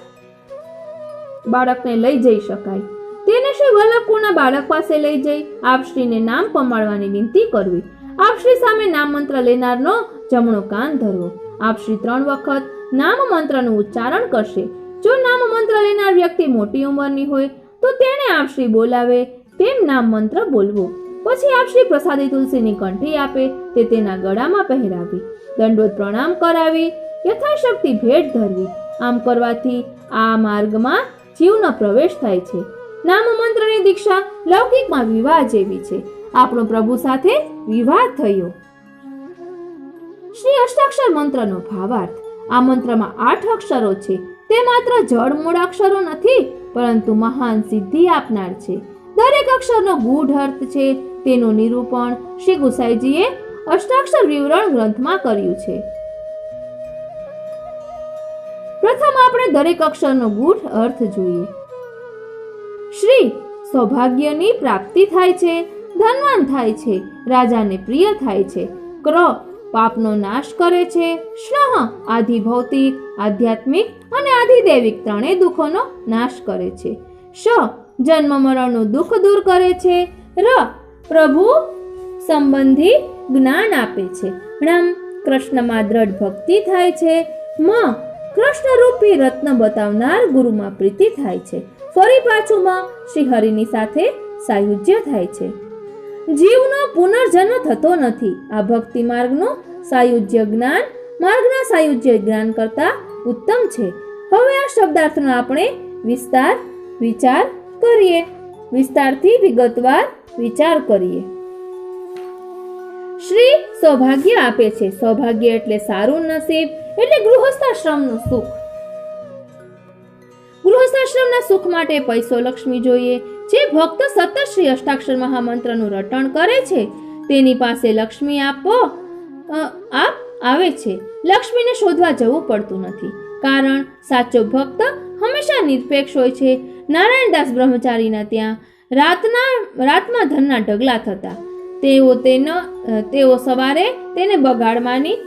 બાળકને લઈ જઈ શકાય. તેને શ્રી વલ્લભપુરના બાળક પાસે લઈ જઈ આપશ્રીને નામ પમાડવાની વિનંતી કરવી. આપશ્રી સામે નામ મંત્ર લેનારનો જમણો કાન ધરવો. આપશ્રી 3 વખત નામ મંત્રનું ઉચ્ચારણ કરશે. જો નામ મંત્ર લેનાર વ્યક્તિ મોટી ઉંમરની હોય તો તેને આપશ્રી બોલાવે તેમ નામ મંત્ર બોલવો. પછી આપશ્રી પ્રસાદી તુલસીની કંઠી આપે તે તેના ગળામાં પહેરાવી, દંડવત પ્રણામ કરાવી, યથાશક્તિ ભેટ ધરવી. આમ કરવાથી આ માર્ગમાં જીવનો પ્રવેશ થાય છે. નામ મંત્રની દીક્ષા લૌકિકમાં વિવાહ જેવી છે. આપણો પ્રભુ સાથે વિવાહ થયો. શ્રી અષ્ટાક્ષર મંત્રનો ભાવાર્થ. આ મંત્રમાં 8 અક્ષરો છે. તે માત્ર જળ મૂળ અક્ષરો નથી, પરંતુ મહાન સિદ્ધિ આપનાર છે. દરેક અક્ષરનો ગૂઢ અર્થ છે. તેનું નિરૂપણ શ્રી ગુસાઈજીએ અષ્ટાક્ષર વિવરણ ગ્રંથમાં કર્યું છે. પ્રથમ આપણે દરેક અક્ષરનો ગૂઢ અર્થ જોઈએ. શ્રી સૌભાગ્યની પ્રાપ્તિ થાય છે, ધનવાન થાય છે, રાજાને પ્રિય થાય છે. ક્ર પાપનો નાશ કરે છે. શ્રહ આધિ ભૌતિક, આધ્યાત્મિક અને આધિદૈવિક ત્રણેય દુઃખોનો નાશ કરે છે. શ જન્મ મરણનું દુઃખ દૂર કરે છે. ર પ્રભુ સંબંધી જ્ઞાન આપે છે. ણમ કૃષ્ણમાં દ્રઢ ભક્તિ થાય છે. મ કૃષ્ણરૂપી રત્ન બતાવનાર ગુરુમાં પ્રીતિ થાય છે. ફરી પાછુંમાં શ્રી હરિની સાથે સાયુજ્ય થાય છે. જીવનો પુનર્જન્મ થતો નથી. આ ભક્તિ માર્ગનું સાયુજ્ય જ્ઞાન માર્ગના સાયુજ્ય જ્ઞાન કરતા ઉત્તમ છે. હવે આ શબ્દાર્થનો આપણે વિસ્તારથી વિગતવાર વિચાર કરીએ. શ્રી સૌભાગ્ય આપે છે. સૌભાગ્ય એટલે સારું નસીબ, એટલે ગૃહસ્થાશ્રમનું સુખ. ગૃહસ્થાશ્રમના સુખ માટે પૈસો લક્ષ્મી જોઈએ. જે ભક્ત સતત શ્રી અષ્ટાક્ષર મહામંત્રનું રટણ કરે છે તેની પાસે લક્ષ્મી આવે છે. લક્ષ્મીને શોધવા જવું પડતું નથી, કારણ સાચો ભક્ત હંમેશા નિરપેક્ષ હોય છે. નારાયણદાસ બ્રહ્મચારીના ત્યાં રાતમાં ધનના ઢગલા થતા. તેઓ સવારે તેને બગાડવાની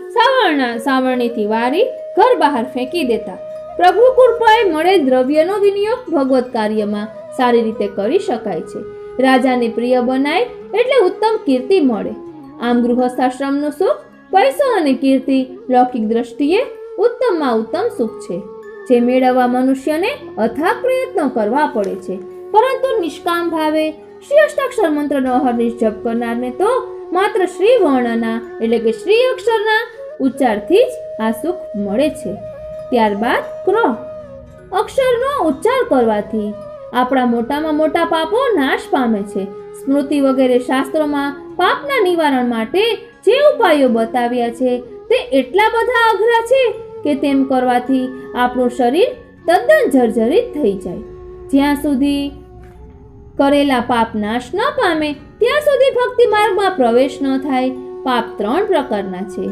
સાવરણીથી વારી ઘર બહાર ફેંકી દેતા. પ્રભુ કૃપાએ મળેલ દ્રવ્યનો વિનિયોગ ભગવત કાર્યમાં સારી રીતે કરી શકાય છે. રાજાને પ્રિય બનાય એટલે ઉત્તમ કીર્તિ મળે. આમ ગૃહસ્થાશ્રમનું સુખ, પૈસો અને કીર્તિ લૌકિક દ્રષ્ટિએ ઉત્તમમાં ઉત્તમ સુખ છે, જે મેળવવા મનુષ્યને અથાગ પ્રયત્નો કરવા પડે છે. પરંતુ નિષ્કામ ભાવે શ્રી અષ્ટાક્ષર મંત્રનો અહર્નિશ જપ કરનારને તો માત્ર શ્રી વર્ણના એટલે કે શ્રી અક્ષરના ઉચ્ચારથી જ આ સુખ મળે છે. ત્યારબાદ ક્ર અક્ષરનો ઉચ્ચાર કરવાથી આપણા મોટામાં મોટા પાપો નાશ પામે છે. સ્મૃતિ વગેરે શાસ્ત્રોમાં પાપના નિવારણ માટે જે ઉપાયો બતાવ્યા છે તે એટલા બધા અઘરા છે કે તેમ કરવાથી આપણું શરીર તદ્દન જર્જરિત થઈ જાય. જ્યાં સુધી કરેલા પાપ નાશ ન પામે ત્યાં સુધી ભક્તિ માર્ગમાં પ્રવેશ ન થાય. પાપ 3 પ્રકારના છે.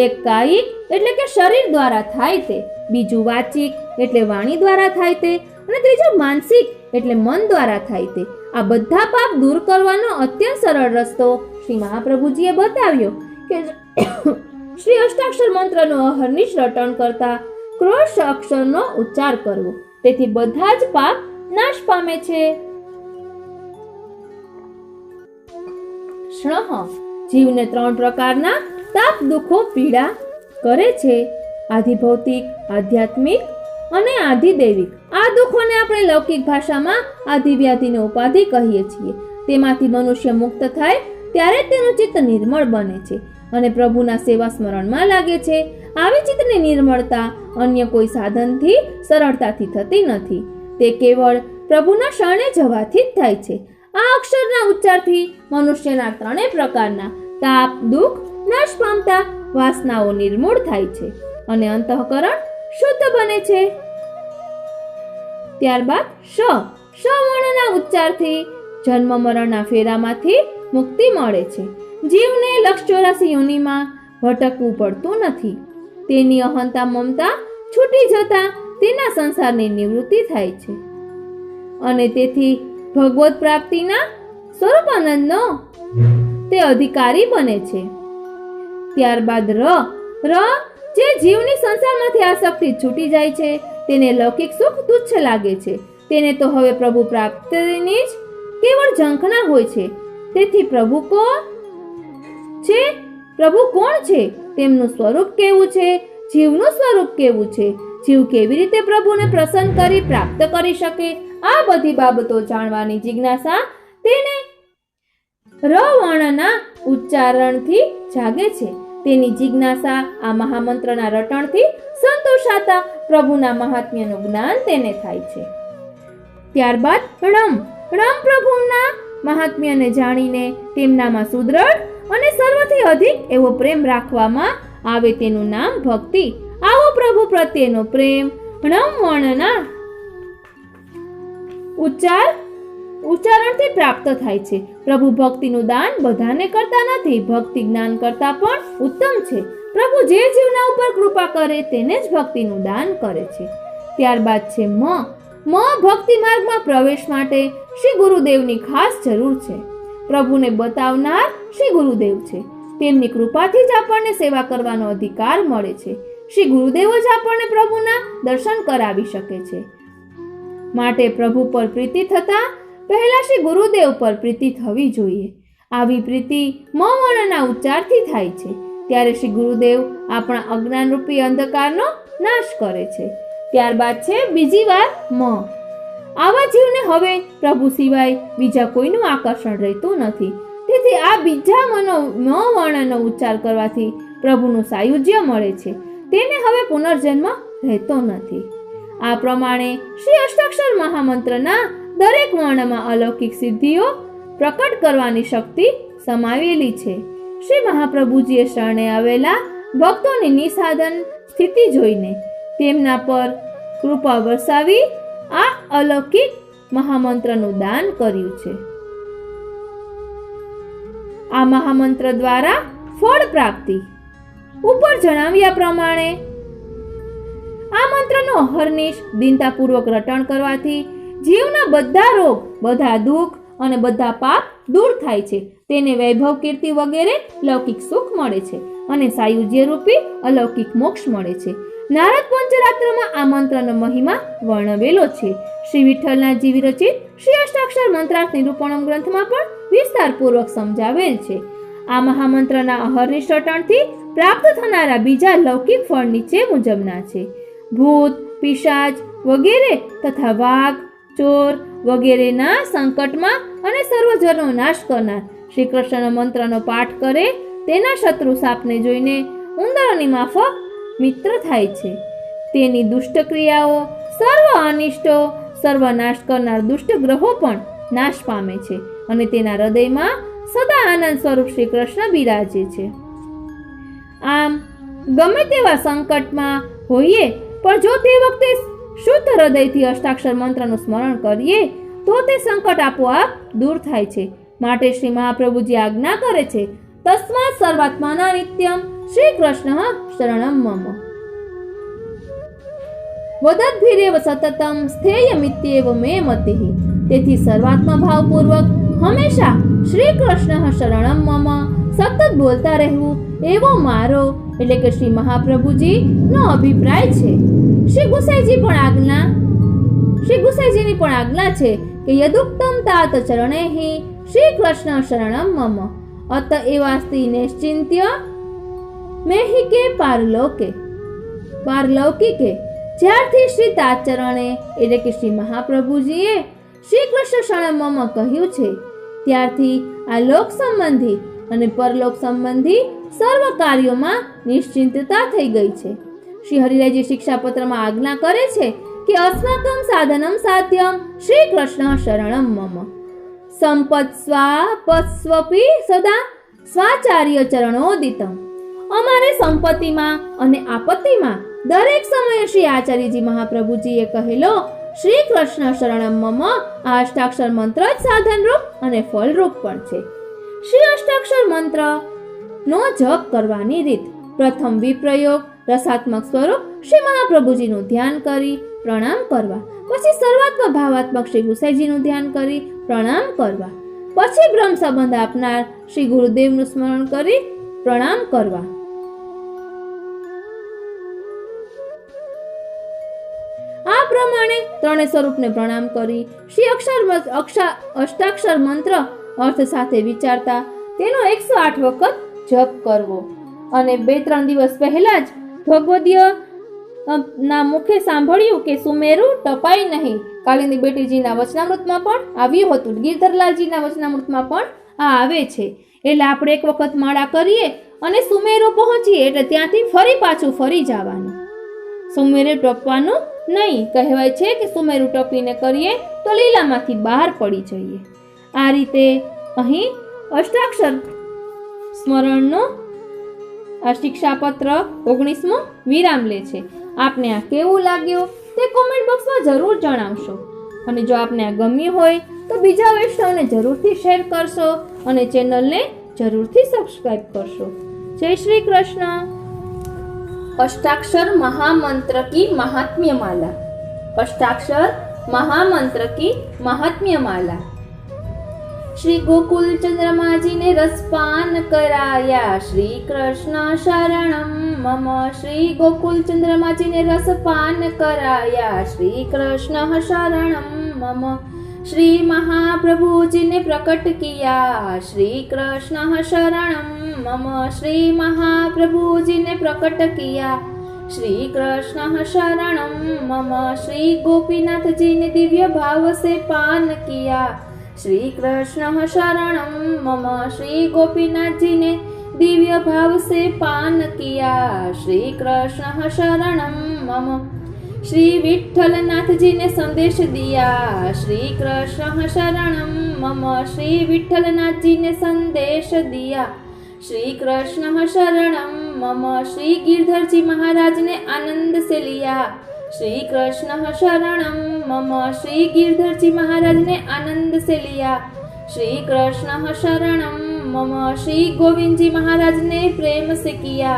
એક કાયિક એટલે કે શરીર દ્વારા થાય તે, બીજું વાચિક એટલે વાણી દ્વારા થાય તે, અને ત્રીજું માનસિક એટલે મન દ્વારા થાય તે. આ બધા પાપ દૂર કરવાનો અત્યંત સરળ રસ્તો શ્રી મહાપ્રભુજીએ બતાવ્યો કે શ્રી અષ્ટાક્ષર મંત્રનો અહર્નિશ રટણ કરતા ક્રોશ અક્ષરનો ઉચ્ચાર કરવો. તેથી બધા જ પાપ નાશ પામે છે. શ્રહ જીવને 3 પ્રકારના તાપ દુઃખો પીડા કરે છે. આધિભૌતિક, આધ્યાત્મિક અને આધિદૈવિક. આ દુઃખોને આપણે લૌકિક ભાષામાં આધિવ્યાધિને ઉપાધિ કહીએ છીએ. તેમાંથી મનુષ્ય મુક્ત થાય ત્યારે તેનું ચિત્ત નિર્મળ બને છે અને પ્રભુના સેવા સ્મરણમાં લાગે છે. આવી ચિત્તની નિર્મળતા અન્ય કોઈ સાધનથી સરળતાથી થતી નથી. તે કેવળ પ્રભુના શરણે જવાથી જ થાય છે. આ અક્ષરના ઉચ્ચારથી મનુષ્યના ત્રણેય પ્રકારના તાપ, દુઃખ નાશ પામતા વાસનાઓ નિર્મૂળ થાય છે અને અંતઃકરણ શુદ્ધ બને છે. ત્યારબાદ શ વર્ણના ઉચ્ચારથી જન્મ મરણના ફેરામાંથી મુક્તિ મળે છે. જીવને લક્ષ 84 યોનિમાં ભટકવું પડતું નથી. તેની અહંતા મમતા છૂટી જતા તેના સંસારની નિવૃત્તિ થાય છે અને તેથી ભગવત પ્રાપ્તિના સ્વરૂપાનંદનો તે અધિકારી બને છે. ત્યારબાદ ર જે જીવની સંસારમાંથી આસક્તિ છૂટી જાય છે, તેને લૌકિક સુખ તુચ્છ લાગે છે. તેને તો હવે પ્રભુ પ્રાપ્તિની જ કેવળ ઝંખના હોય છે. તેથી પ્રભુ કોણ છે, તેમનું સ્વરૂપ કેવું છે, જીવનું સ્વરૂપ કેવું છે, જીવ કેવી રીતે પ્રભુને પ્રસન્ન કરી પ્રાપ્ત કરી શકે, આ બધી બાબતો જાણવાની જિજ્ઞાસા તેને ર વર્ણના ઉચ્ચારણથી જાગે છે. તેની જિજ્ઞાસા આ મહામંત્રના રટણથી સંતોષાતા પ્રભુના મહાત્મ્યનું જ્ઞાન તેને થાય છે. ત્યારબાદ રમ પ્રભુના મહાત્મ્યને જાણીને તેમનામાં સુદૃઢ અને સર્વથી અધિક એવો પ્રેમ રાખવામાં આવે તેનું નામ ભક્તિ. આવો પ્રભુ પ્રત્યેનો પ્રેમ રમ વર્ણના ઉચ્ચારણથી પ્રાપ્ત થાય છે. પ્રભુ ભક્તિનું દાન બધાને કરતા નથી. ભક્તિ જ્ઞાન કરતા પણ ઉત્તમ છે. પ્રભુ જે જીવના ઉપર કૃપા કરે તેને જ ભક્તિનું દાન કરે છે. ત્યારબાદ છે મ ભક્તિ માર્ગમાં પ્રવેશ માટે શ્રી ગુરુદેવની ખાસ જરૂર છે. પ્રભુને બતાવનાર શ્રી ગુરુદેવ છે. તેમની કૃપાથી જ આપણને સેવા કરવાનો અધિકાર મળે છે. શ્રી ગુરુદેવ જ આપણને પ્રભુના દર્શન કરાવી શકે છે. માટે પ્રભુ પર પ્રીતિ થતા પહેલા શ્રી ગુરુદેવ પર પ્રીતિ થવી જોઈએ. આવી પ્રીતિ મ વર્ણના ઉચ્ચારથી થાય છે. ત્યારે શ્રી ગુરુદેવ આપણા અજ્ઞાન રૂપી અંધકારનો નાશ કરે છે. ત્યારબાદ છે બીજી વાર મ. આવા જીવને હવે પ્રભુ સિવાય બીજા કોઈનું આકર્ષણ રહેતું નથી. તેથી આ બીજા મ વર્ણનો ઉચ્ચાર કરવાથી પ્રભુનું સાયુજ્ય મળે છે. તેને હવે પુનર્જન્મ રહેતો નથી. આ પ્રમાણે શ્રી અષ્ટાક્ષર મહામંત્રના દરેક વર્ણમાં અલૌકિક સિદ્ધિઓ પ્રકટ કરવાની શક્તિ સમાવેલી છે. શ્રી મહાપ્રભુજીએ શરણે આવેલા ભક્તોની નિસાધન સ્થિતિ જોઈને તેમના પર કૃપા વરસાવી આ અલૌકિક મહામંત્રનું દાન કર્યું છે. આ મહામંત્ર દ્વારા ફળ પ્રાપ્તિ ઉપર જણાવ્યા પ્રમાણે આ મંત્રનું અહર્નિશ દિનતાપૂર્વક રટણ કરવાથી જીવના બધા રોગ, બધા દુઃખ અને બધા પાપ દૂર થાય છે. તેને વૈભવ, કીર્તિ વગેરે લૌકિક સુખ મળે છે અને સાયુજ્ય રૂપી અલૌકિક મોક્ષ મળે છે. નારદ પંચરાત્રમાં આ મંત્રનો મહિમા વર્ણવેલો છે. શ્રી વિઠ્ઠલનાથજી વિરચિત શ્રી અષ્ટાક્ષર મંત્રાર્થ નિરૂપણમ ગ્રંથમાં પણ વિસ્તારપૂર્વક સમજાવેલ છે. આ મહામંત્રના અહર્નિશ રટણથી પ્રાપ્ત થનારા બીજા લૌકિક ફળ નીચે મુજબના છે. ભૂત, પિશાચ વગેરે તથા વાઘ, ચોર વગેરેના સંકટમાં અને સર્વજનો નાશ કરનાર શ્રી કૃષ્ણના મંત્રનો પાઠ કરે તેના શત્રુ સાપને જોઈને ઉંદરોની માફક મિત્ર થાય છે. તેની દુષ્ટ ક્રિયાઓ, સર્વ અનિષ્ટો, સર્વનાશ કરનાર દુષ્ટ ગ્રહો પણ નાશ પામે છે અને તેના હૃદયમાં સદા આનંદ સ્વરૂપ શ્રી કૃષ્ણ બિરાજે છે. આમ ગમે તેવા સંકટમાં હોઈએ પણ જો તે વખતે શુદ્ધ હૃદયથી અષ્ટાક્ષર મંત્રનું સ્મરણ કરીએ તો તે સંકટ આપોઆપ દૂર થાય છે. માટે શ્રી મહાપ્રભુજી આજ્ઞા કરે છે, તસ્માત સર્વાત્માના નિત્યમ શ્રી કૃષ્ણ શરણમ મમ વદદ્ભિરેવ સતતમ સ્થેયમિત્યેવ મે મતિઃ. તેથી સર્વાત્મા ભાવપૂર્વક હંમેશા શ્રી કૃષ્ણ શરણમ મમ સતત બોલતા રહેવું એવો મારો એટલે કે શ્રી મહાપ્રભુજી નો અભિપ્રાય છે. શ્રી ગુસાઈજીની પણ આજ્ઞા છે કે યદુક્તમ તાત ચરણેહિ શ્રી કૃષ્ણ શરણમ મમ અત એવાસ્તિ નિશ્ચિંત્ય મેહિકે પારલૌકિકે. જ્યારથી શ્રી તાતચરણે એટલે કે શ્રી મહાપ્રભુજીએ શ્રી કૃષ્ણ શરણમ મમ કહ્યું છે, ત્યારથી આ લોક સંબંધી અને પરલોક સંબંધી સર્વ કાર્યોમાં નિશ્ચિંતતા થઈ ગઈ છે. શ્રી હરિરાયજી શિક્ષાપત્રમાં આજ્ઞા કરે છે કે અસ્માકમ સાધનમ સાધ્યમ શ્રી કૃષ્ણ શરણમ મમ સંપત સ્વાપસ્વપી સદા સ્વાચાર્ય ચરણોદિતમ. અમારે સંપત્તિમાં અને આપત્તિમાં દરેક સમયે શ્રી આચાર્યજી મહાપ્રભુજીએ કહેલો શ્રી કૃષ્ણ શરણમ મમ આ અષ્ટાક્ષર મંત્ર જ સાધનરૂપ અને ફળરૂપ પણ છે. શ્રી અષ્ટાક્ષર મંત્ર નો જપ કરવાની રીત: પ્રથમ વિપ્રયોગ રસાત્મક સ્વરૂપ શ્રી મહાપ્રભુજીનું ધ્યાન કરી પ્રણામ કરવા, પછી સર્વાત્મક ભાવાત્મક શ્રી ગુસાઈજીનું ધ્યાન કરી પ્રણામ કરવા, પછી બ્રહ્મ સંબંધ આપનાર શ્રી ગુરુદેવનું સ્મરણ કરી પ્રણામ કરવા. આ પ્રમાણે ત્રણેય સ્વરૂપને પ્રણામ કરી શ્રી અષ્ટાક્ષર મંત્ર અર્થ સાથે વિચારતા તેનો 108 વખત જપ કરવો. અને 2-3 દિવસ પહેલા જ ભગવદીય ના મુખે સાંભળ્યું કે સુમેરુ ટપાય નહીં. કાલિંદી બેટીજીના વચનામૃતમાં પણ આવ્યું હતું, ગિરધરલાલજીના વચનામૃતમાં પણ આ આવે છે. એટલે આપણે એક વખત માળા કરીએ અને સુમેરુ પહોંચીએ એટલે ત્યાંથી ફરી પાછું ફરી જવાનું. સુમેરુ ટપવાનું નહીં. કહેવાય છે કે સુમેરુ ટપીને કરીએ તો લીલામાંથી બહાર પડી જઈએ. આ રીતે અહીં અષ્ટાક્ષર સ્મરણનો આ શિક્ષાપત્ર 19મો વિરામ લે છે. આપને આ કેવું લાગ્યું તે કોમેન્ટ બોક્સમાં જરૂર જણાવશો. અને જો આપને આ ગમ્યું હોય તો બીજા વૈષ્ણવને જરૂરથી શેર કરશો અને ચેનલને જરૂરથી સબસ્ક્રાઇબ કરશો. જય શ્રી કૃષ્ણ. अष्टाक्षर महामंत्र की महात्म्य माला. अष्टाक्षर महामंत्र की महात्म्य माला. श्री गोकुल चंद्रमा जी ने रसपान कराया श्री कृष्ण शरणम मम. श्री गोकुल चंद्रमा जी ने रसपान कराया श्री कृष्ण शरणम मम. श्री महाप्रभु जी ने प्रकट किया श्री कृष्ण शरणम मम. श्री महाप्रभु जी ने प्रकट किया श्री कृष्ण शरणम मम. श्री गोपीनाथ जी ने दिव्य भाव से पान किया श्री कृष्ण शरणम मम. श्री गोपीनाथ जी ने दिव्य भाव से पान किया श्री कृष्ण शरणम मम. श्री विठ्ठलनाथ जी ने संदेश दिया श्री कृष्ण शरणम मम. श्री विठ्ठलनाथ जी ने संदेश दिया श्री कृष्ण शरणम मम. श्री गिरधर जी महाराज ने आनंद से लिया श्री कृष्ण शरणम मम. श्री गिरधर जी महाराज ने आनंद से लिया श्री कृष्ण शरणम मम. श्री गोविंद जी महाराज ने प्रेम से किया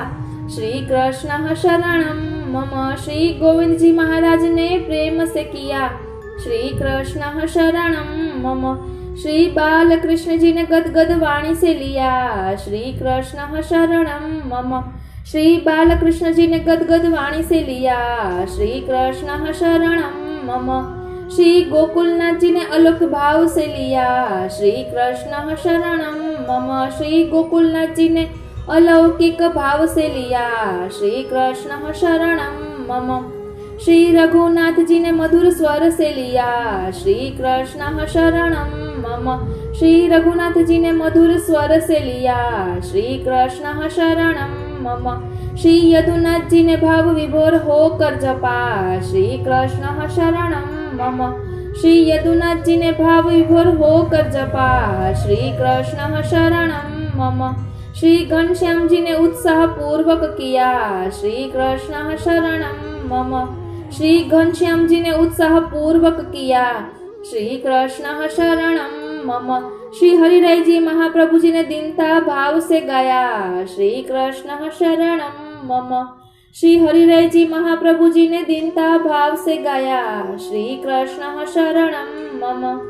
श्री कृष्ण शरणम मम. श्री गोविंद जी महाराज ने प्रेम से किया श्री कृष्ण शरणम मम. श्री बाल कृष्ण जी ने गदगद वाणी से लिया श्री कृष्ण शरणम मम. श्री बाल कृष्ण जी ने गदगद वाणी से लिया श्री कृष्ण शरणम मम. श्री गोकुलनाथ जी ने अलौकिक भाव से लिया श्री कृष्ण शरणम मम. श्री गोकुलनाथ जी ने अलौकिक भाव से लिया श्री कृष्ण शरणम मम. श्री रघुनाथ जी ने मधुर स्वर से लिया श्री कृष्ण शरणम मम. श्री रघुनाथ जी ने मधुर स्वर से लिया श्री कृष्ण शरणम मम. श्री यदुनाथ जी ने भाव विभोर होकर जपा श्री कृष्ण शरणम मम. श्री यदुनाथ जी ने भाव विभोर होकर जपा श्री कृष्ण शरणम मम. श्री घनश्याम जी ने उत्साह पूर्वक किया श्री कृष्ण शरणम मम. श्री घनश्याम जी ने उत्साह पूर्वक किया श्री कृष्ण शरणम मम. श्री हरिराय जी महाप्रभु जी ने दीनता भाव से गाया श्री कृष्ण शरणम मम. श्री हरिराय जी महाप्रभु जी ने दीनता भाव से गाया श्री कृष्ण शरणम मम.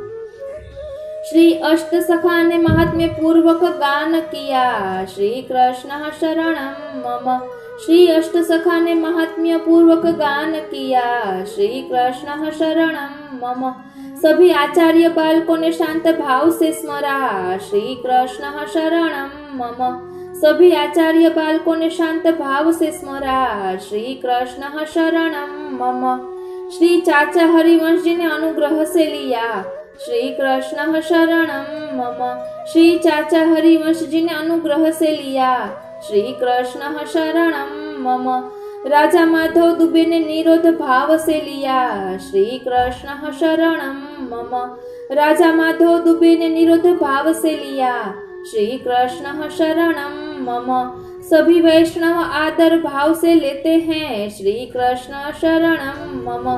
श्री अष्ट सखा ने महात्म्य पूर्वक गान किया श्री कृष्ण शरणम मम. श्री अष्ट सखा ने महात्म्य पूर्वक गान किया श्री कृष्ण शरणम मम. सभी आचार्य बालकों ने शांत भाव से स्मरा श्री कृष्ण शरणम मम. सभी आचार्य बालकों ने शांत भाव से स्मरा, श्री कृष्ण शरणम मम। श्री चाचा हरिवंश जी ने अनुग्रह से लिया, श्री कृष्ण शरणम मम। श्री चाचा हरिवंश जी ने अनुग्रह से लिया, श्री कृष्ण शरणम मम। राजा माधव दुबे ने निरोध भाव से लिया, श्री कृष्ण शरणम मम। राजा माधव दुबे ने निरोध भाव से लिया, श्री कृष्ण शरणम मम। सभी वैष्णव आदर भाव से लेते हैं, श्री कृष्ण शरणम मम।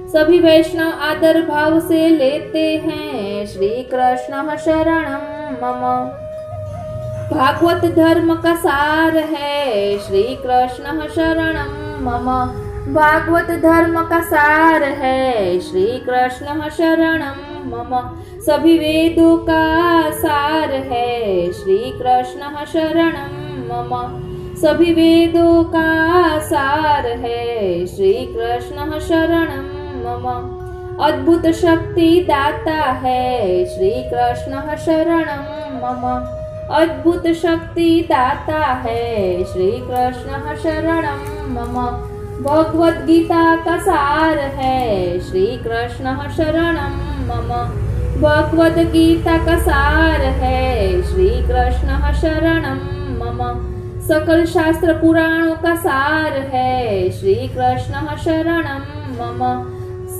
सभी वैष्णव आदर भाव से लेते हैं, श्री कृष्ण शरणम मम। भागवत धर्म का सार है, श्री कृष्ण शरणम मम। भागवत धर्म का सार है, श्री कृष्ण शरणम मम। सभी वेदों का सार है, श्री कृष्ण शरणम मम। सभी वेदों का सार है, श्री कृष्ण शरणम मम। अद्भुत शक्ति दाता है, श्री कृष्ण शरणम मम। अद्भुत शक्ति दाता है, श्री कृष्ण शरणम मम। भगवत गीता का सार है, श्री कृष्ण शरणम मम। भगवत गीता का सार है, श्री कृष्ण शरणम मम। सकल शास्त्र पुराणों का सार है, श्री कृष्ण शरणम मम।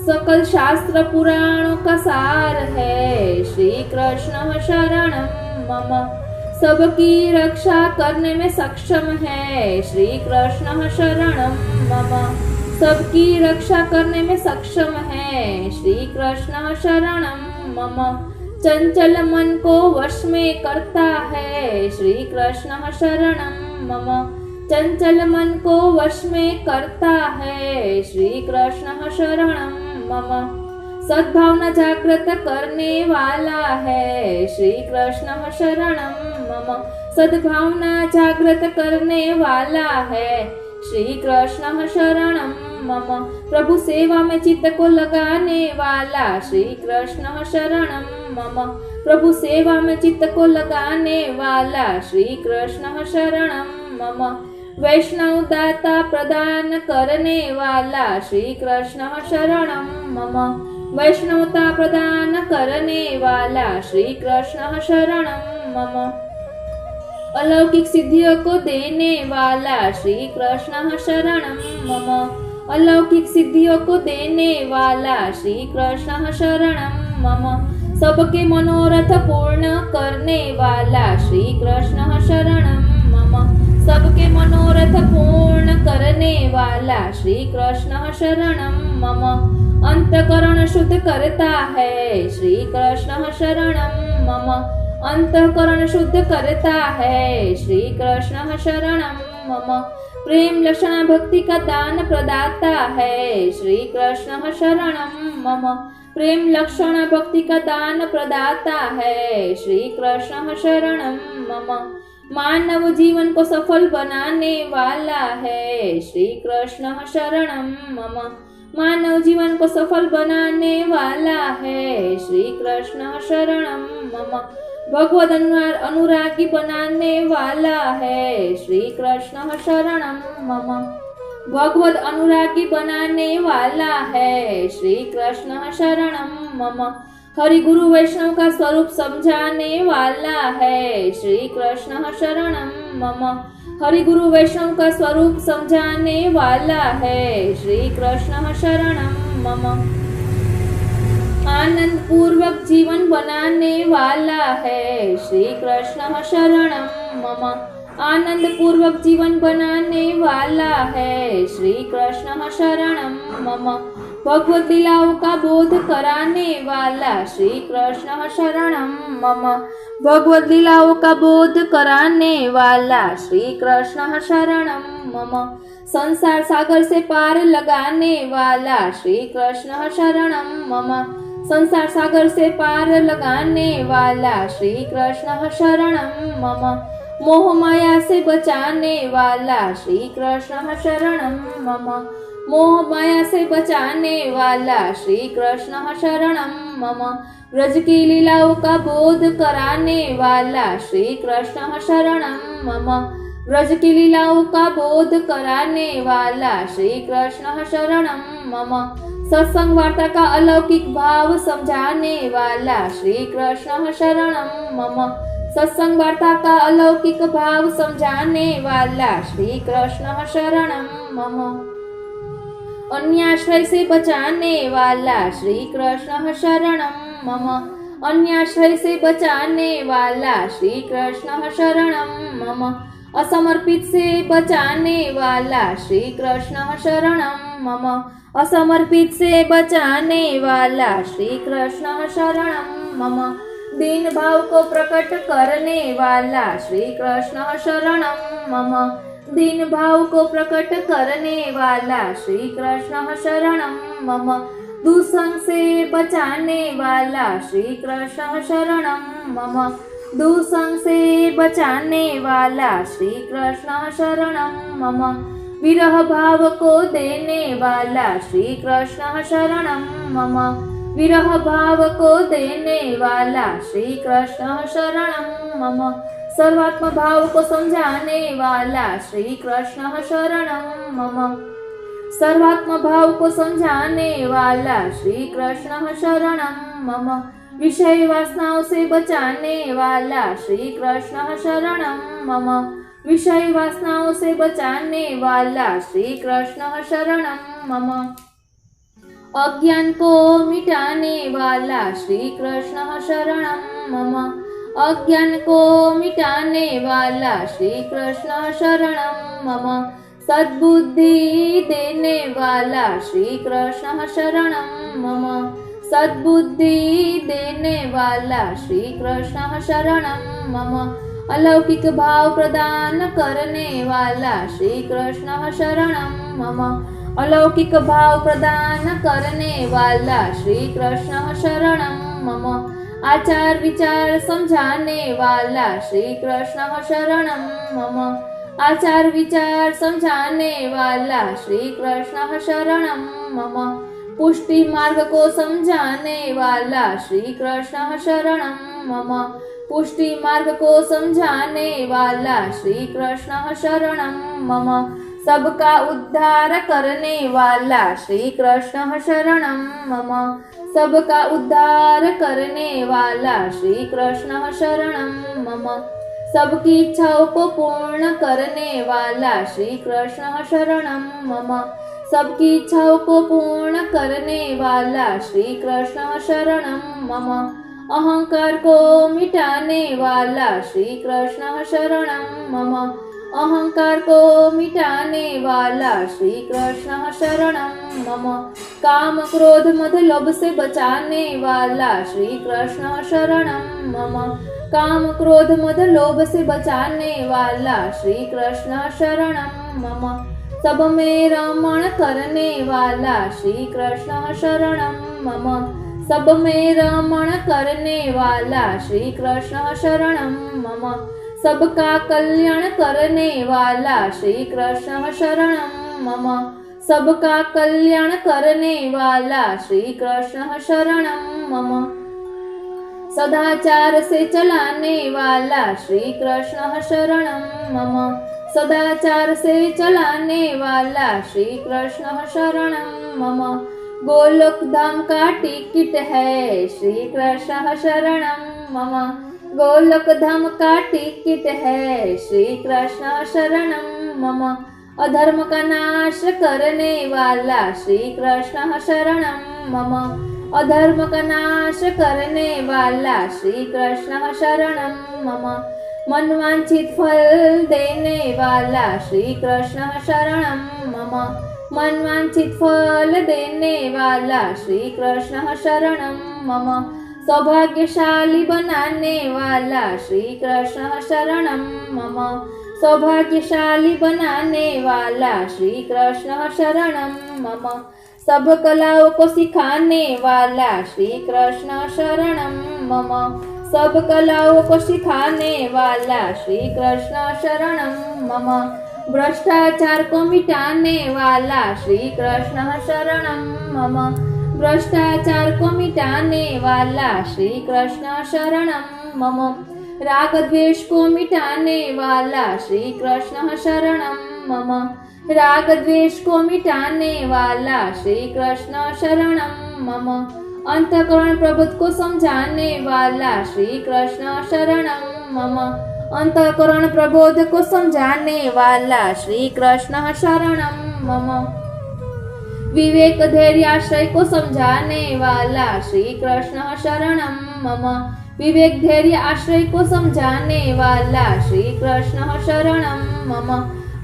सकल शास्त्र पुराणों का सार है, श्री कृष्ण शरणम मम। सबकी रक्षा करने में सक्षम है, श्री कृष्ण शरणम मम। सबकी रक्षा करने में सक्षम है, श्री कृष्ण शरणम मम। चंचल मन को वश में करता है, श्री कृष्ण शरणम मम। चंचल मन को वश में करता है, श्री कृष्ण शरणम मम। सद्भावना जागृत करने वाला है, श्री कृष्ण शरणम मम। सद्भावना जागृत करने वाला है, श्री कृष्ण शरणम मम। प्रभु सेवा में चित्त को लगाने वाला, श्री कृष्ण शरणम मम। प्रभु सेवा में चित्त को लगाने वाला, श्री कृष्ण शरणम मम। वैष्णव दाता प्रदान करने वाला, श्री कृष्ण शरणम मम। वैष्णवता प्रदान करने वाला, श्री कृष्ण शरणम मम। अलौकिक सिद्धियों को देने वाला, श्री कृष्ण शरणम मम। अलौकिक सिद्धियों को देने वाला, श्री कृष्ण शरणम मम। सबके मनोरथ पूर्ण करने वाला, श्री कृष्ण शरणम मम। सबके मनोरथ पूर्ण करने वाला, श्री कृष्ण शरणम मम। अंतकरण शुद्ध करता है, श्री कृष्ण शरणम मम। अंतकरण शुद्ध करता है, श्री कृष्ण शरणम मम। प्रेम लक्षणा भक्ति का दान प्रदाता है, श्री कृष्ण शरणम मम। प्रेम लक्षणा भक्ति का दान प्रदाता है, श्री कृष्ण शरणम मम। मानव जीवन को सफल बनाने वाला है, श्री कृष्ण शरणम मम। मानव जीवन को सफल बनाने वाला है, श्री कृष्ण शरणम मम। भगवद अनुरागी बनाने वाला है, श्री कृष्ण शरणम मम। भगवद अनुरागी बनाने वाला है, श्री कृष्ण शरणम मम। हरि गुरु वैष्णव का स्वरूप समझाने वाला है, श्री कृष्ण शरणम मम। हरि गुरु वैष्णव का स्वरूप समझाने वाला है, श्री कृष्ण शरणम मम। आनंद पूर्वक जीवन बनाने वाला है, श्री कृष्ण शरणम मम। आनंद पूर्वक जीवन बनाने वाला है, श्री कृष्ण शरणम मम। भगवत लीलाओं का बोध कराने वाला, श्री कृष्ण शरणम मम। भगवत लीलाओं का बोध कराने वाला, श्री कृष्ण शरणम मम। संसार सागर से पार लगाने वाला, श्री कृष्ण शरणम मम। संसार सागर से पार लगाने वाला, श्री कृष्ण शरणम मम। मोह माया से बचाने वाला, श्री कृष्ण शरणम मम। मोह माया से बचाने वाला श्री कृष्ण शरणम मम। ब्रज की लीलाओं का बोध कराने वाला श्री कृष्ण शरणम मम। ब्रज की लीलाओं का बोध कराने वाला श्री कृष्ण शरणम मम। सत्संग वार्ता का अलौकिक भाव समझाने वाला श्री कृष्ण शरणम मम। सत्संग वार्ता का अलौकिक भाव समझाने वाला श्री कृष्ण शरणम मम। अन्याश्रय से बचाने वाला श्री कृष्ण शरणम मम। अन्याश्रय से बचाने वाला श्री कृष्ण शरणम मम। असमर्पित से बचाने वाला श्री कृष्ण शरणम मम। असमर्पित से बचाने वाला श्री कृष्ण शरणम मम। दीन भाव को प्रकट करने वाला श्री कृष्ण शरणम मम। दीन भाव को प्रकट करने वाला श्री कृष्ण शरणम मम। दुसंग से बचाने वाला श्री कृष्ण शरणम मम। दुसंग से बचाने वाला श्री कृष्ण शरणम मम। विरह भाव को देने वाला श्री कृष्ण शरणम मम। विरह भाव को देने वाला श्री कृष्ण शरणम मम। सर्वात्म भाव को समझाने वाला श्री कृष्ण शरणम मम। सर्वात्म भाव को समझाने वाला श्री कृष्ण शरणम मम। विषय वासनाओं से बचाने वाला श्री कृष्ण शरणम मम। विषय वासनाओं से बचाने वाला श्री कृष्ण शरणम मम। अज्ञान को मिटाने वाला श्री कृष्ण शरणम मम। अज्ञान को मिटाने वाला श्री कृष्ण शरणम मम। सद्बुद्धि देने वाला श्री कृष्ण शरणम मम। सद्बुद्धि देने वाला श्री कृष्ण शरणम मम। अलौकिक भाव प्रदान करने वाला श्री कृष्ण शरणम मम। अलौकिक भाव प्रदान करने वाला श्री कृष्ण शरणम मम। आचार विचार समझाने वाला श्री कृष्ण शरणम मम। आचार विचार समझाने वाला श्री कृष्ण शरणम मम। पुष्टि मार्ग को समझाने वाला श्री कृष्ण शरणम मम। पुष्टि मार्ग को समझाने वाला श्री कृष्ण शरणम मम। सबका उद्धार करने वाला श्री कृष्ण शरणम मम। सबका उद्धार करने वाला श्री कृष्ण शरणम मम। सबकी इच्छाओं को पूर्ण करने वाला श्री कृष्ण शरणम मम। सबकी इच्छाओं को पूर्ण करने वाला श्री कृष्ण शरणम मम। अहंकार को मिटाने वाला श्री कृष्ण शरणम मम। अहंकार को मिटाने वाला श्री कृष्ण शरणम मम। काम क्रोध मद लोभ से बचाने वाला श्री कृष्ण शरणम मम। काम क्रोध मद लोभ से बचाने वाला श्री कृष्ण शरणम मम। सब में रमण करने वाला श्री कृष्ण शरणम मम। सब में रमण करने वाला श्री कृष्ण शरणम मम। सबका कल्याण करने वाला श्री कृष्ण शरणम मम। सबका कल्याण करने वाला श्री कृष्ण शरणम मम। सदाचार से चलाने वाला श्री कृष्ण शरणम मम। सदाचार से चलाने वाला श्री कृष्ण शरणम मम। गोलोक धाम का टिकट है श्री कृष्ण शरणम मम। गोलोक धाम का टिकट है श्री कृष्ण शरणम मम। अधर्म का नाश करने वाला श्री कृष्ण शरणम मम। अधर्म का नाश करने वाला श्री कृष्ण शरणम मम। मनवांछित फल देने वाला श्री कृष्ण शरणम मम। मनवांछित फल देने वाला श्री कृष्ण शरणम मम। सौभाग्यशाली बनाने वाला श्री कृष्ण शरणम मम। सौभाग्यशाली बनाने वाला श्री कृष्ण शरणम मम। सब कलाओं को सिखाने वाला श्री कृष्ण शरणम मम। सब कलाओं को सिखाने वाला श्री कृष्ण शरणम मम। भ्रष्टाचार को मिटाने वाला श्री कृष्ण शरणं मम। भ्रष्टाचार को मिटाने वाला श्री कृष्ण शरणं मम। राग द्वेष को मिटाने वाला श्री कृष्ण शरणं मम। राग द्वेष को मिटाने वाला श्री कृष्ण शरणं मम। अंतःकरण प्रबोध को समझाने वाला श्री कृष्ण शरणं मम। अंतःकरण प्रबोध को समझाने वाला श्री कृष्ण शरणं मम। विवेक धैर्य आश्रय को समझाने वाला श्री कृष्ण शरणं मम। विवेक धैर्य आश्रय को समझाने वाला श्री कृष्ण शरणं मम।